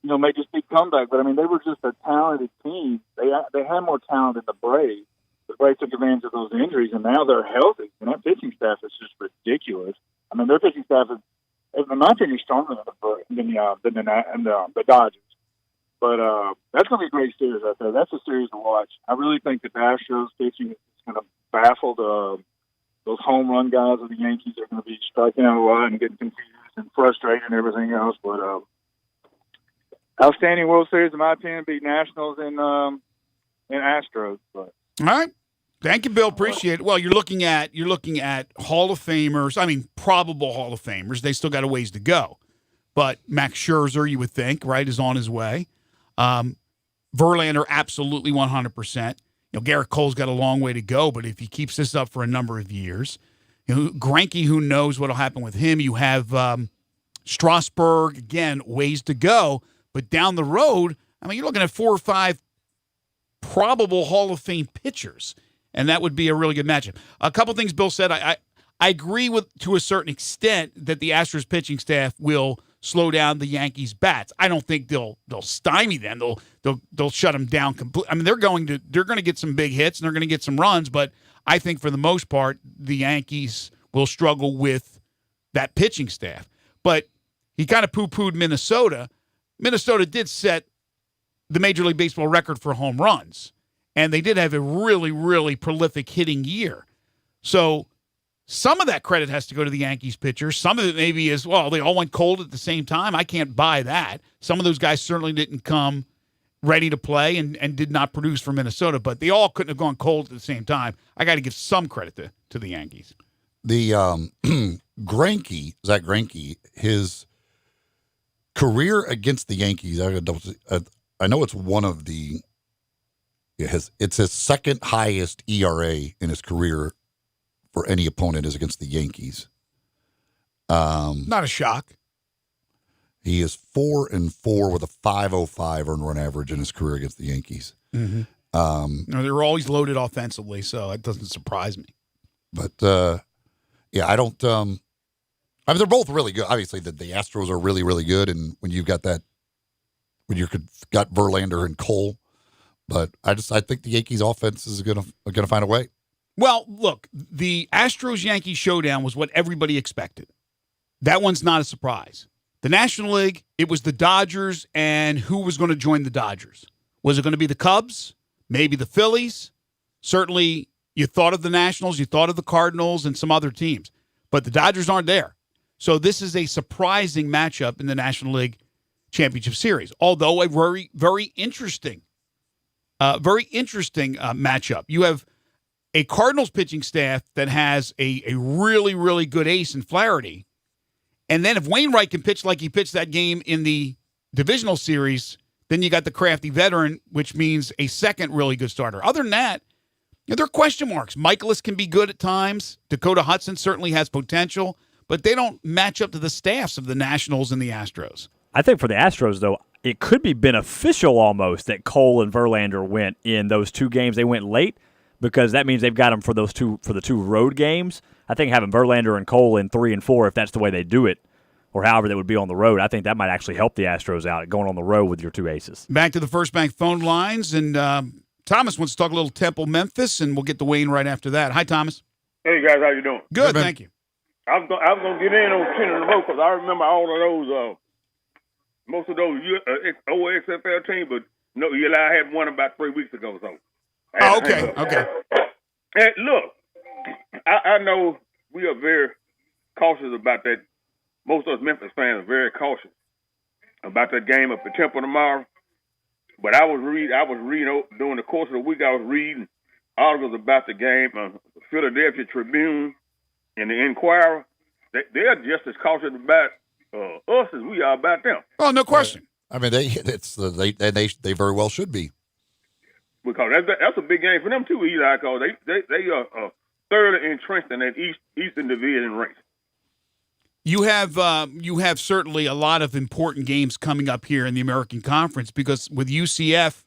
make this big comeback. But I mean, they were just a talented team. They had more talent than the Braves. The Braves took advantage of those injuries, and now they're healthy. And that pitching staff is just ridiculous. I mean, their pitching staff is, in my opinion, stronger than the Dodgers. But that's going to be a great series out there. That's a series to watch. I really think that the Astros pitching is going to baffle those home run guys of the Yankees. Are going to be striking out a lot and getting confused and frustrated and everything else. But outstanding World Series, in my opinion, beat Nationals and Astros. But all right. Thank you, Bill. Appreciate it. Well, you're looking at Hall of Famers. I mean, probable Hall of Famers. They still got a ways to go. But Max Scherzer, you would think, right, is on his way. Verlander, absolutely 100%. Garrett Cole's got a long way to go, but if he keeps this up for a number of years, Greinke, who knows what will happen with him. You have Strasburg, again, ways to go. But down the road, I mean, you're looking at 4 or 5 probable Hall of Fame pitchers, and that would be a really good matchup. A couple things Bill said. I agree with, to a certain extent, that the Astros pitching staff will slow down the Yankees' bats. I don't think they'll stymie them. They'll shut them down completely. I mean, they're going to get some big hits and they're going to get some runs, but I think for the most part the Yankees will struggle with that pitching staff. But he kind of poo-pooed Minnesota. Minnesota did set the Major League Baseball record for home runs, and they did have a really, really prolific hitting year. So some of that credit has to go to the Yankees pitchers. Some of it maybe is, well, they all went cold at the same time. I can't buy that. Some of those guys certainly didn't come ready to play and did not produce for Minnesota, but they all couldn't have gone cold at the same time. I got to give some credit to the Yankees. The Zach Greinke, his career against the Yankees, I know it's one of the it's his second highest ERA in his career for any opponent is against the Yankees. Not a shock. He is 4-4 with a 5.05 earned run average in his career against the Yankees. Mm-hmm. They were always loaded offensively, so it doesn't surprise me. But I don't. I mean, they're both really good. Obviously, the Astros are really, really good, and when you've got that, when you've got Verlander and Cole, but I think the Yankees' offense is gonna find a way. Well, look, the Astros-Yankees showdown was what everybody expected. That one's not a surprise. The National League, it was the Dodgers, and who was going to join the Dodgers? Was it going to be the Cubs? Maybe the Phillies? Certainly, you thought of the Nationals, you thought of the Cardinals, and some other teams. But the Dodgers aren't there. So this is a surprising matchup in the National League Championship Series, although a very, very interesting matchup. You have a Cardinals pitching staff that has a really, really good ace in Flaherty. And then if Wainwright can pitch like he pitched that game in the divisional series, then you got the crafty veteran, which means a second really good starter. Other than that, there are question marks. Michaelis can be good at times. Dakota Hudson certainly has potential, but they don't match up to the staffs of the Nationals and the Astros. I think for the Astros, though, it could be beneficial almost that Cole and Verlander went in those 2 games. They went late because that means they've got them for the 2 road games. I think having Verlander and Cole in 3 and 4, if that's the way they do it, or however they would be on the road, I think that might actually help the Astros out going on the road with your 2 aces. Back to the First Bank phone lines, and Thomas wants to talk a little Temple Memphis, and we'll get to Wayne right after that. Hi, Thomas. Hey, guys, how you doing? Good, thank you. I was going to get in on 10 in a row because I remember all of those, most of those old XFL teams, but no, Eli had one about 3 weeks ago. So. Okay. And look, I know we are very cautious about that. Most of us Memphis fans are very cautious about that game up at Temple tomorrow. But I was reading during the course of the week. I was reading articles about the game, the Philadelphia Tribune and the Inquirer. They're just as cautious about us as we are about them. Oh, no question. I mean, they very well should be. Because that's a big game for them too, Eli. Because they are thoroughly entrenched in that Eastern Division race. You have certainly a lot of important games coming up here in the American Conference because with UCF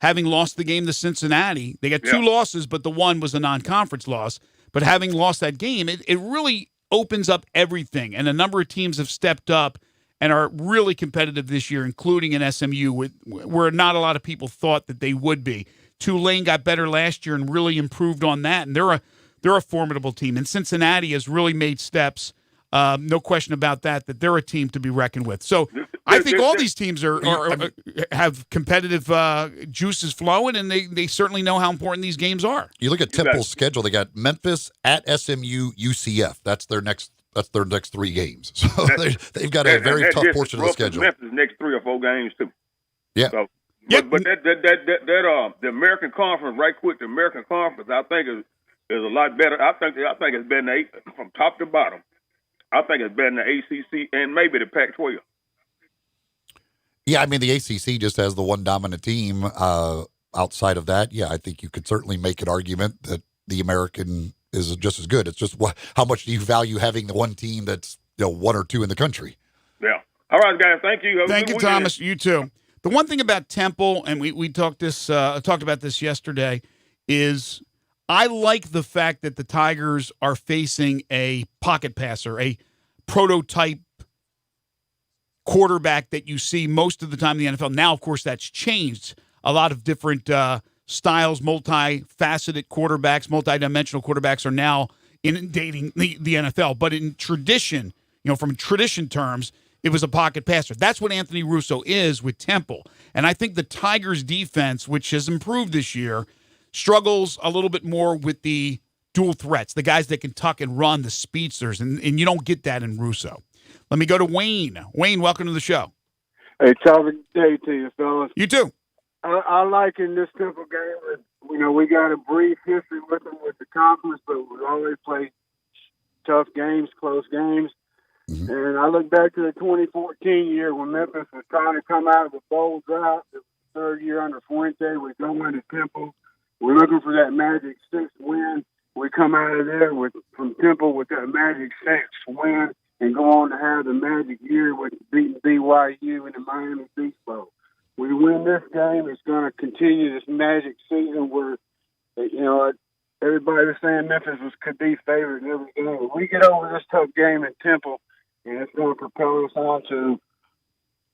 having lost the game to Cincinnati, they got two losses, but the one was a non-conference loss. But having lost that game, it really opens up everything. And a number of teams have stepped up and are really competitive this year, including an SMU, where not a lot of people thought that they would be. Tulane got better last year and really improved on that, and they're a formidable team. And Cincinnati has really made steps. No question about that they're a team to be reckoned with. So I think all these teams have competitive juices flowing, and they certainly know how important these games are. You look at Temple's schedule; they got Memphis at SMU, UCF. That's their next 3 games. So they've got a very tough portion of the schedule. Memphis next 3 or 4 games too. Yeah. So, but the American Conference, right quick, the American Conference, I think is a lot better. I think it's better from top to bottom. I think it's better than the ACC and maybe the Pac-12. Yeah, I mean, the ACC just has the one dominant team. Outside of that, I think you could certainly make an argument that the American is just as good. It's just how much do you value having the one team that's 1 or 2 in the country? Yeah. All right, guys. Thank you. Thank you, Thomas. You too. The one thing about Temple, and we talked about this yesterday, is I like the fact that the Tigers are facing a pocket passer, a prototype quarterback that you see most of the time in the NFL. Now, of course, that's changed. A lot of different styles, multifaceted quarterbacks, multidimensional quarterbacks are now inundating the NFL. But in tradition, from tradition terms, it was a pocket passer. That's what Anthony Russo is with Temple. And I think the Tigers' defense, which has improved this year, struggles a little bit more with the dual threats, the guys that can tuck and run, the speedsters, and you don't get that in Russo. Let me go to Wayne. Wayne, welcome to the show. Hey, top of the day to you, fellas. You too. I like in this Temple game, we got a brief history with them with the conference, but we always play tough games, close games. Mm-hmm. And I look back to the 2014 year when Memphis was trying to come out of the bowl drought. It was the 3rd year under Fuente. We go into Temple. We're looking for that magic 6th win. We come out of there from Temple with that magic 6th win and go on to have the magic year with beating BYU in the Miami Beach Bowl. We win this game, it's going to continue this magic season where, everybody was saying Memphis could be favored in every game. We get over this tough game in Temple, and it's going to propel us on to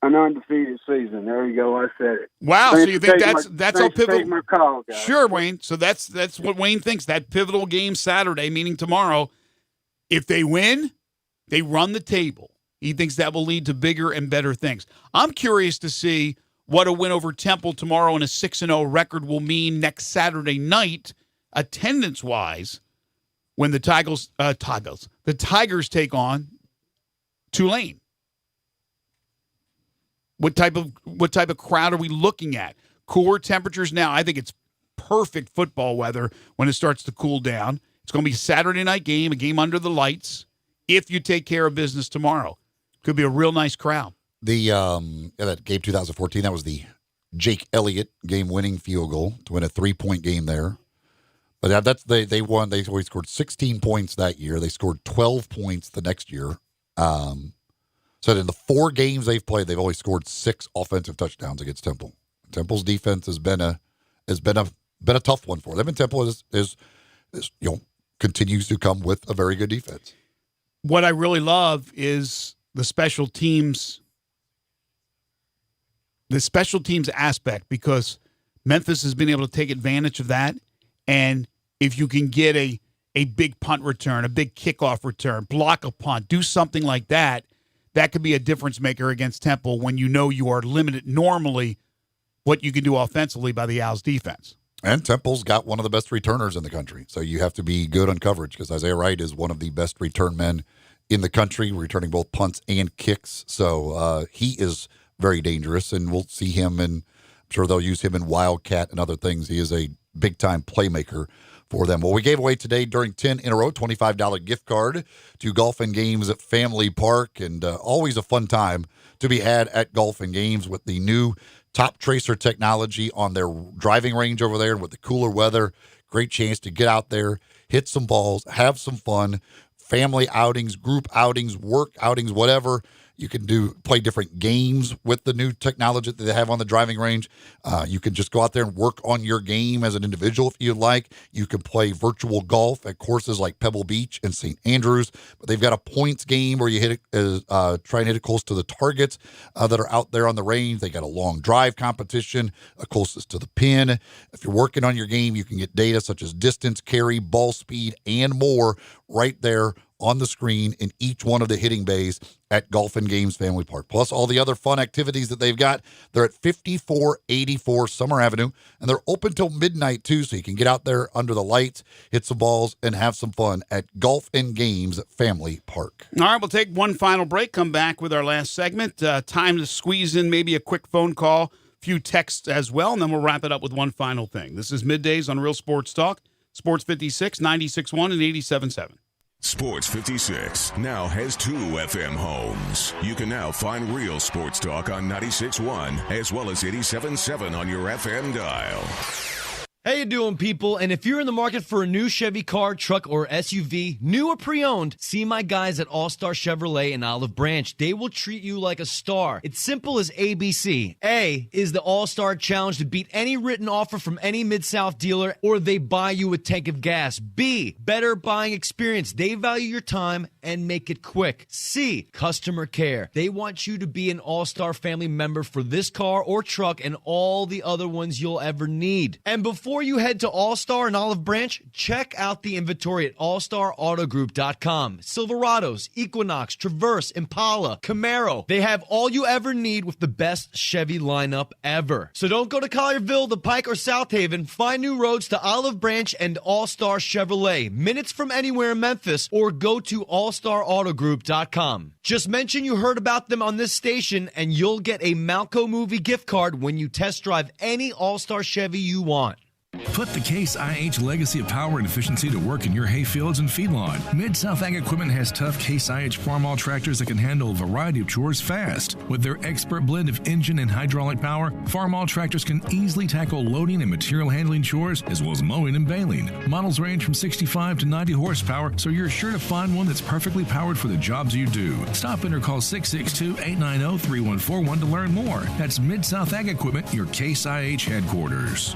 an undefeated season. There you go. I said it. Wow. Thanks so you think that's how pivotal? My call, guys. Sure, Wayne. So that's what Wayne thinks. That pivotal game Saturday, meaning tomorrow, if they win, they run the table. He thinks that will lead to bigger and better things. I'm curious to see what a win over Temple tomorrow and a 6-0 record will mean next Saturday night, attendance-wise, when the Tigers take on Tulane. What type of crowd are we looking at? Cooler temperatures now. I think it's perfect football weather when it starts to cool down. It's going to be a Saturday night game, a game under the lights. If you take care of business tomorrow, could be a real nice crowd. That game 2014, that was the Jake Elliott game-winning field goal to win a 3-point game there. But they won. They always scored 16 points that year. They scored 12 points the next year. So in the 4 games they've played, they've always scored 6 offensive touchdowns against Temple. Temple's defense has been a tough one for them, and Temple is continues to come with a very good defense. What I really love is the special teams aspect, because Memphis has been able to take advantage of that. And if you can get a big punt return, a big kickoff return, block a punt, do something like that, that could be a difference maker against Temple when you are limited normally what you can do offensively by the Owls defense. And Temple's got one of the best returners in the country. So you have to be good on coverage because Isaiah Wright is one of the best return men in the country, returning both punts and kicks. So he is very dangerous, and we'll see him, and I'm sure they'll use him in Wildcat and other things. He is a big-time playmaker for them. Well, we gave away today during 10 in a row, $25 gift card to Golf and Games at Family Park, and always a fun time to be had at Golf and Games with the new Top Tracer technology on their driving range over there, and with the cooler weather. Great chance to get out there, hit some balls, have some fun. family outings, group outings, work outings, whatever. You can play different games with the new technology that they have on the driving range. You can just go out there and work on your game as an individual if you like. You can play virtual golf at courses like Pebble Beach and St. Andrews. But they've got a points game where you hit it, try and hit it close to the targets that are out there on the range. They got a long drive competition, closest to the pin. If you're working on your game, you can get data such as distance, carry, ball speed, and more right there on the screen in each one of the hitting bays at Golf and Games Family Park. Plus all the other fun activities that they've got. They're at 5484 Summer Avenue, and they're open till midnight too, so you can get out there under the lights, hit some balls, and have some fun at Golf and Games Family Park. All right, we'll take one final break, come back with our last segment. Time to squeeze in maybe a quick phone call, few texts as well, and then we'll wrap it up with one final thing. This is Middays on Real Sports Talk, Sports 56, 96.1 and 87.7. Sports 56 now has 2 FM homes. You can now find Real Sports Talk on 96.1 as well as 87.7 on your FM dial. How you doing, people? And if you're in the market for a new Chevy car, truck, or SUV, new or pre-owned, see my guys at All-Star Chevrolet in Olive Branch. They will treat you like a star. It's simple as ABC. A is the All-Star Challenge to beat any written offer from any Mid-South dealer, or they buy you a tank of gas. B, better buying experience. They value your time and make it quick. C, customer care. They want you to be an All-Star family member for this car or truck and all the other ones you'll ever need. And before you head to All-Star and Olive Branch, check out the inventory at allstarautogroup.com. Silverados, Equinox, Traverse, Impala, Camaro. They have all you ever need with the best Chevy lineup ever. So don't go to Collierville, The Pike, or South Haven. Find new roads to Olive Branch and All-Star Chevrolet. Minutes from anywhere in Memphis, or go to allstarautogroup.com. Just mention you heard about them on this station and you'll get a Malco movie gift card when you test drive any All-Star Chevy you want. Put the Case IH legacy of power and efficiency to work in your hay fields and feedlot. Mid-South Ag Equipment has tough Case IH farm-all tractors that can handle a variety of chores fast. With their expert blend of engine and hydraulic power, farm-all tractors can easily tackle loading and material handling chores, as well as mowing and baling. Models range from 65 to 90 horsepower, so you're sure to find one that's perfectly powered for the jobs you do. Stop in or call 662-890-3141 to learn more. That's Mid-South Ag Equipment, your Case IH headquarters.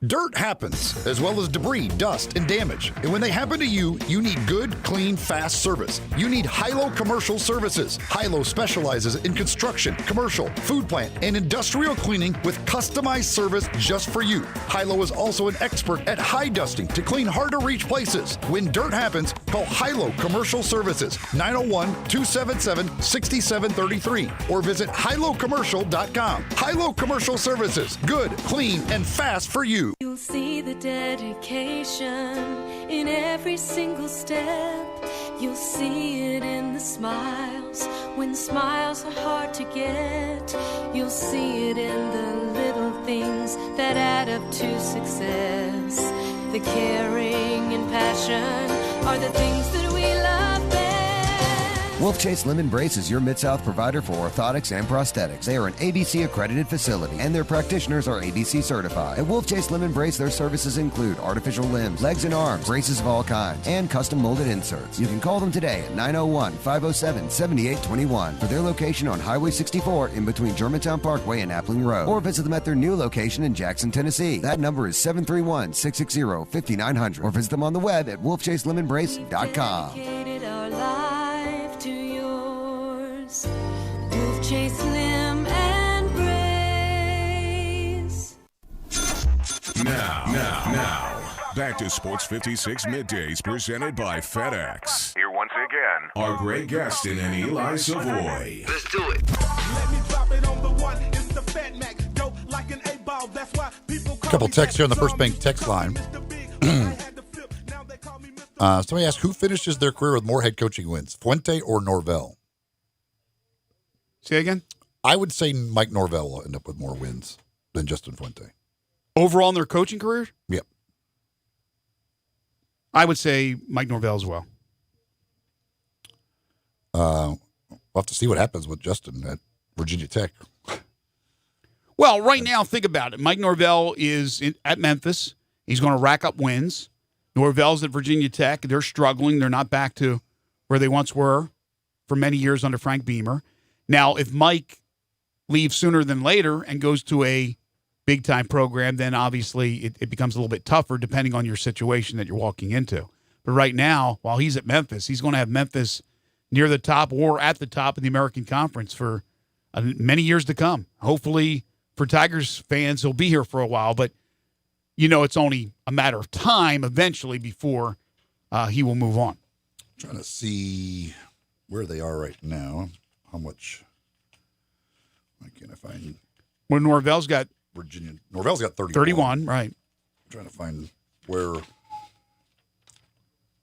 Dirt happens, as well as debris, dust, and damage. And when they happen to you, you need good, clean, fast service. You need Hilo Commercial Services. Hilo specializes in construction, commercial, food plant, and industrial cleaning with customized service just for you. Hilo is also an expert at high dusting to clean hard-to-reach places. When dirt happens, call Hilo Commercial Services, 901-277-6733, or visit hilocommercial.com. Hilo Commercial Services, good, clean, and fast for you. You'll see the dedication in every single step. You'll see it in the smiles when smiles are hard to get. You'll see it in the little things that add up to success. The caring and passion are the things that we love best. Wolf Chase Lemon Brace is your Mid-South provider for orthotics and prosthetics. They are an ABC accredited facility and their practitioners are ABC certified. At Wolf Chase Lemon Brace, their services include artificial limbs, legs and arms, braces of all kinds, and custom molded inserts. You can call them today at 901-507-7821 for their location on Highway 64 in between Germantown Parkway and Appling Road, or visit them at their new location in Jackson, Tennessee. That number is 731-660-5900, or visit them on the web at wolfchaselemonbrace.com. Dedicated our life to yours. Wolf Chase Limb and Brace. Now, back to Sports 56 Middays presented by FedEx. Here once again are Greg Gaston and Eli Savoie. Let's do it. A couple texts here on the First Bank text line. Somebody asked, who finishes their career with more head coaching wins, Fuente or Norvell? Say again? I would say Mike Norvell will end up with more wins than Justin Fuente. Overall in their coaching career? Yep. I would say Mike Norvell as well. We'll have to see what happens with Justin at Virginia Tech. Well, right now, think about it. Mike Norvell is at Memphis. He's going to rack up wins. Norvell's at Virginia Tech. They're struggling. They're not back to where they once were for many years under Frank Beamer. Now, if Mike leaves sooner than later and goes to a big-time program, then obviously it becomes a little bit tougher depending on your situation that you're walking into. But right now, while he's at Memphis, he's going to have Memphis near the top or at the top of the American Conference for many years to come. Hopefully, for Tigers fans, he'll be here for a while, but it's only a matter of time eventually before he will move on. Trying to see where they are right now. How much? Why can't I find? Well, Norvell's got Virginia. Norvell's got 31. 31, right. I'm trying to find where.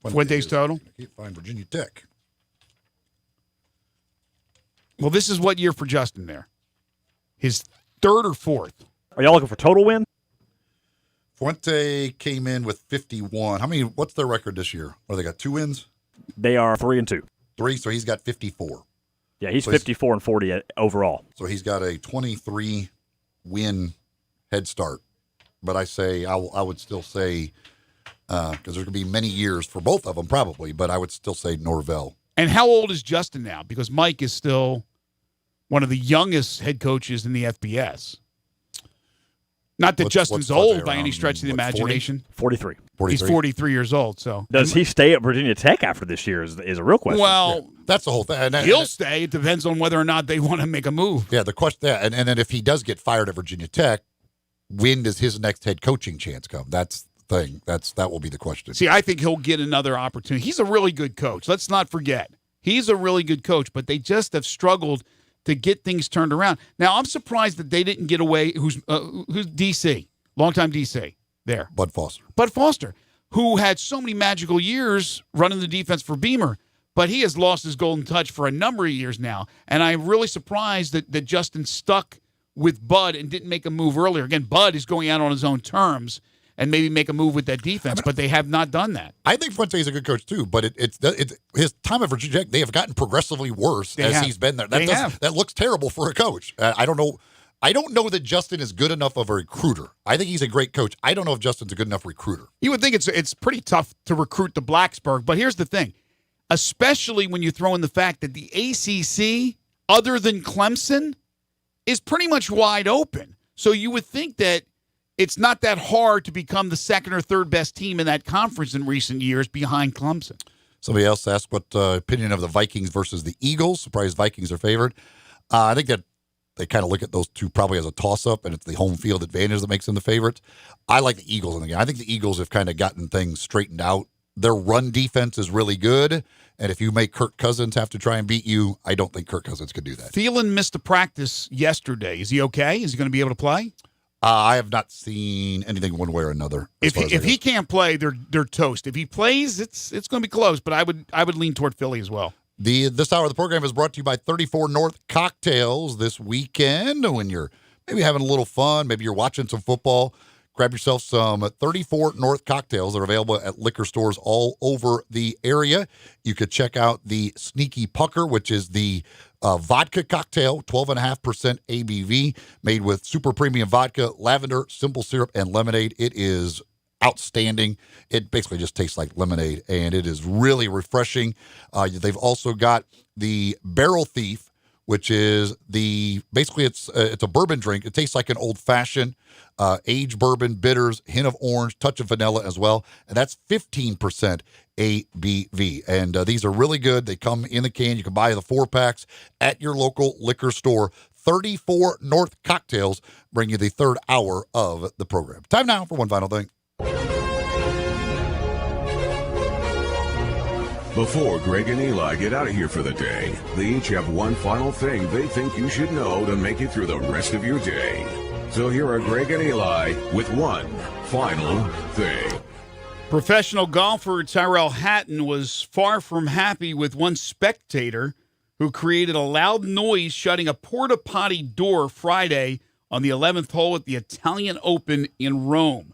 Fuentes total? I can't find Virginia Tech. Well, this is what year for Justin there? His third or fourth? Are y'all looking for total win? Fuente came in with 51. What's their record this year? They got 2 wins? They are 3-2. 3, so he's got 54. Yeah, he's 54 and 40 overall. So he's got a 23 win head start. But I would still say, because there's going to be many years for both of them probably, but I would still say Norvell. And how old is Justin now? Because Mike is still one of the youngest head coaches in the FBS. Not that Justin's old by any stretch of the imagination. 43. He's 43 years old. So does he stay at Virginia Tech after this year is a real question. Well, that's the whole thing. He'll stay. It depends on whether or not they want to make a move. Yeah, the question, and then if he does get fired at Virginia Tech, when does his next head coaching chance come? That's the thing. That will be the question. See, I think he'll get another opportunity. He's a really good coach. Let's not forget. He's a really good coach, but they just have struggled to get things turned around. Now, I'm surprised that they didn't get away. Who's DC? Longtime DC there. Bud Foster, who had so many magical years running the defense for Beamer, but he has lost his golden touch for a number of years now. And I'm really surprised that Justin stuck with Bud and didn't make a move earlier. Again, Bud is going out on his own terms and maybe make a move with that defense, but they have not done that. I think Fuente is a good coach too, but it's his time at Virginia Tech, they have gotten progressively worse he's been there. That looks terrible for a coach. I don't know that Justin is good enough of a recruiter. I think he's a great coach. I don't know if Justin's a good enough recruiter. You would think it's pretty tough to recruit the Blacksburg, but here's the thing, especially when you throw in the fact that the ACC, other than Clemson, is pretty much wide open. So you would think that it's not that hard to become the second or third best team in that conference in recent years behind Clemson. Somebody else asked what opinion of the Vikings versus the Eagles. Surprised Vikings are favored. I think that they kind of look at those two probably as a toss-up, and it's the home field advantage that makes them the favorites. I like the Eagles in the game. I think the Eagles have kind of gotten things straightened out. Their run defense is really good, and if you make Kirk Cousins have to try and beat you, I don't think Kirk Cousins could do that. Thielen missed a practice yesterday. Is he okay? Is he going to be able to play? I have not seen anything one way or another. If he can't play, they're toast. If he plays, it's going to be close. But I would lean toward Philly as well. This hour of the program is brought to you by 34 North Cocktails. This weekend, when you're maybe having a little fun, maybe you're watching some football, grab yourself some 34 North Cocktails. They're available at liquor stores all over the area. You could check out the Sneaky Pucker, which is the vodka cocktail, 12.5% ABV, made with super premium vodka, lavender, simple syrup, and lemonade. It is outstanding. It basically just tastes like lemonade, and it is really refreshing. They've also got the Barrel Thief, which is it's a bourbon drink. It tastes like an old-fashioned aged bourbon, bitters, hint of orange, touch of vanilla as well, and that's 15% ABV. And these are really good. They come in the can. You can buy the 4-packs at your local liquor store. 34 North Cocktails bring you the third hour of the program. Time now for one final thing. Before Greg and Eli get out of here for the day, they each have one final thing they think you should know to make it through the rest of your day. So here are Greg and Eli with one final thing. Professional golfer Tyrell Hatton was far from happy with one spectator who created a loud noise shutting a porta potty door Friday on the 11th hole at the Italian Open in Rome.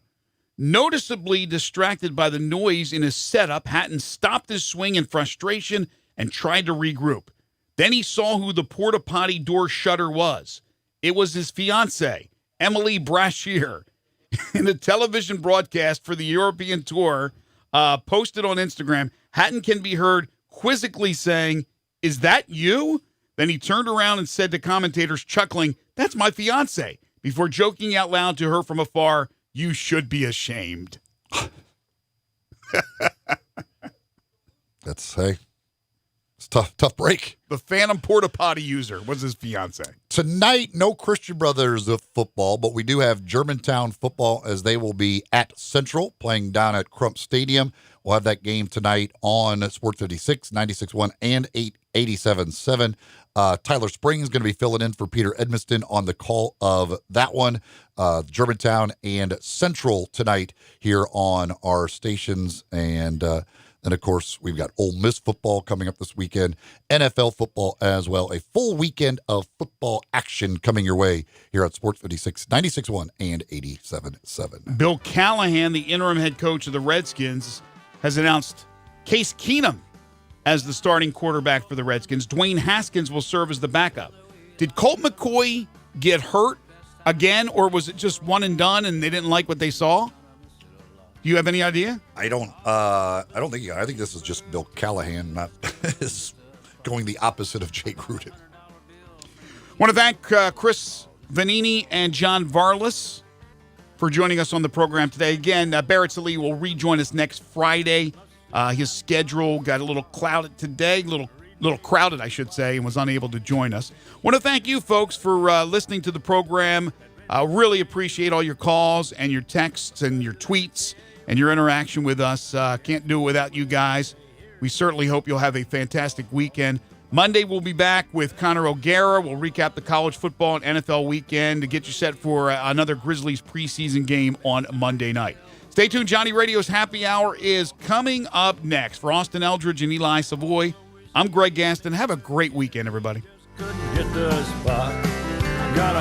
Noticeably distracted by the noise in his setup, Hatton stopped his swing in frustration and tried to regroup. Then he saw who the porta potty door shutter was. It was his fiancée, Emily Brashear. In a television broadcast for the European Tour posted on Instagram, Hatton can be heard quizzically saying, "Is that you?" Then he turned around and said to commentators, chuckling, "That's my fiance," before joking out loud to her from afar, "You should be ashamed." It's tough break. The Phantom Porta Potty user was his fiance. Tonight, no Christian Brothers of football, but we do have Germantown football as they will be at Central playing down at Crump Stadium. We'll have that game tonight on Sports 56, 96.1, and 87.7. Tyler Springs is going to be filling in for Peter Edmiston on the call of that one. Germantown and Central tonight here on our stations. And of course, we've got Ole Miss football coming up this weekend, NFL football as well. A full weekend of football action coming your way here at Sports 56, 96.1, and 87.7. Bill Callahan, the interim head coach of the Redskins, has announced Case Keenum as the starting quarterback for the Redskins. Dwayne Haskins will serve as the backup. Did Colt McCoy get hurt again, or was it just one and done and they didn't like what they saw? Do you have any idea? I think this is just Bill Callahan, not is going the opposite of Jay Gruden. Want to thank Chris Vanini and John Varlas for joining us on the program today. Again, Barrett Sallee will rejoin us next Friday. His schedule got a little clouded today, little crowded, I should say, and was unable to join us. Want to thank you folks for listening to the program. Really appreciate all your calls and your texts and your tweets and your interaction with us. Can't do it without you guys. We certainly hope you'll have a fantastic weekend. Monday, we'll be back with Connor O'Gara. We'll recap the college football and NFL weekend to get you set for another Grizzlies preseason game on Monday night. Stay tuned. Johnny Radio's Happy Hour is coming up next. For Austin Eldridge and Eli Savoie, I'm Greg Gaston. Have a great weekend, everybody. Couldn't hit the spot. I got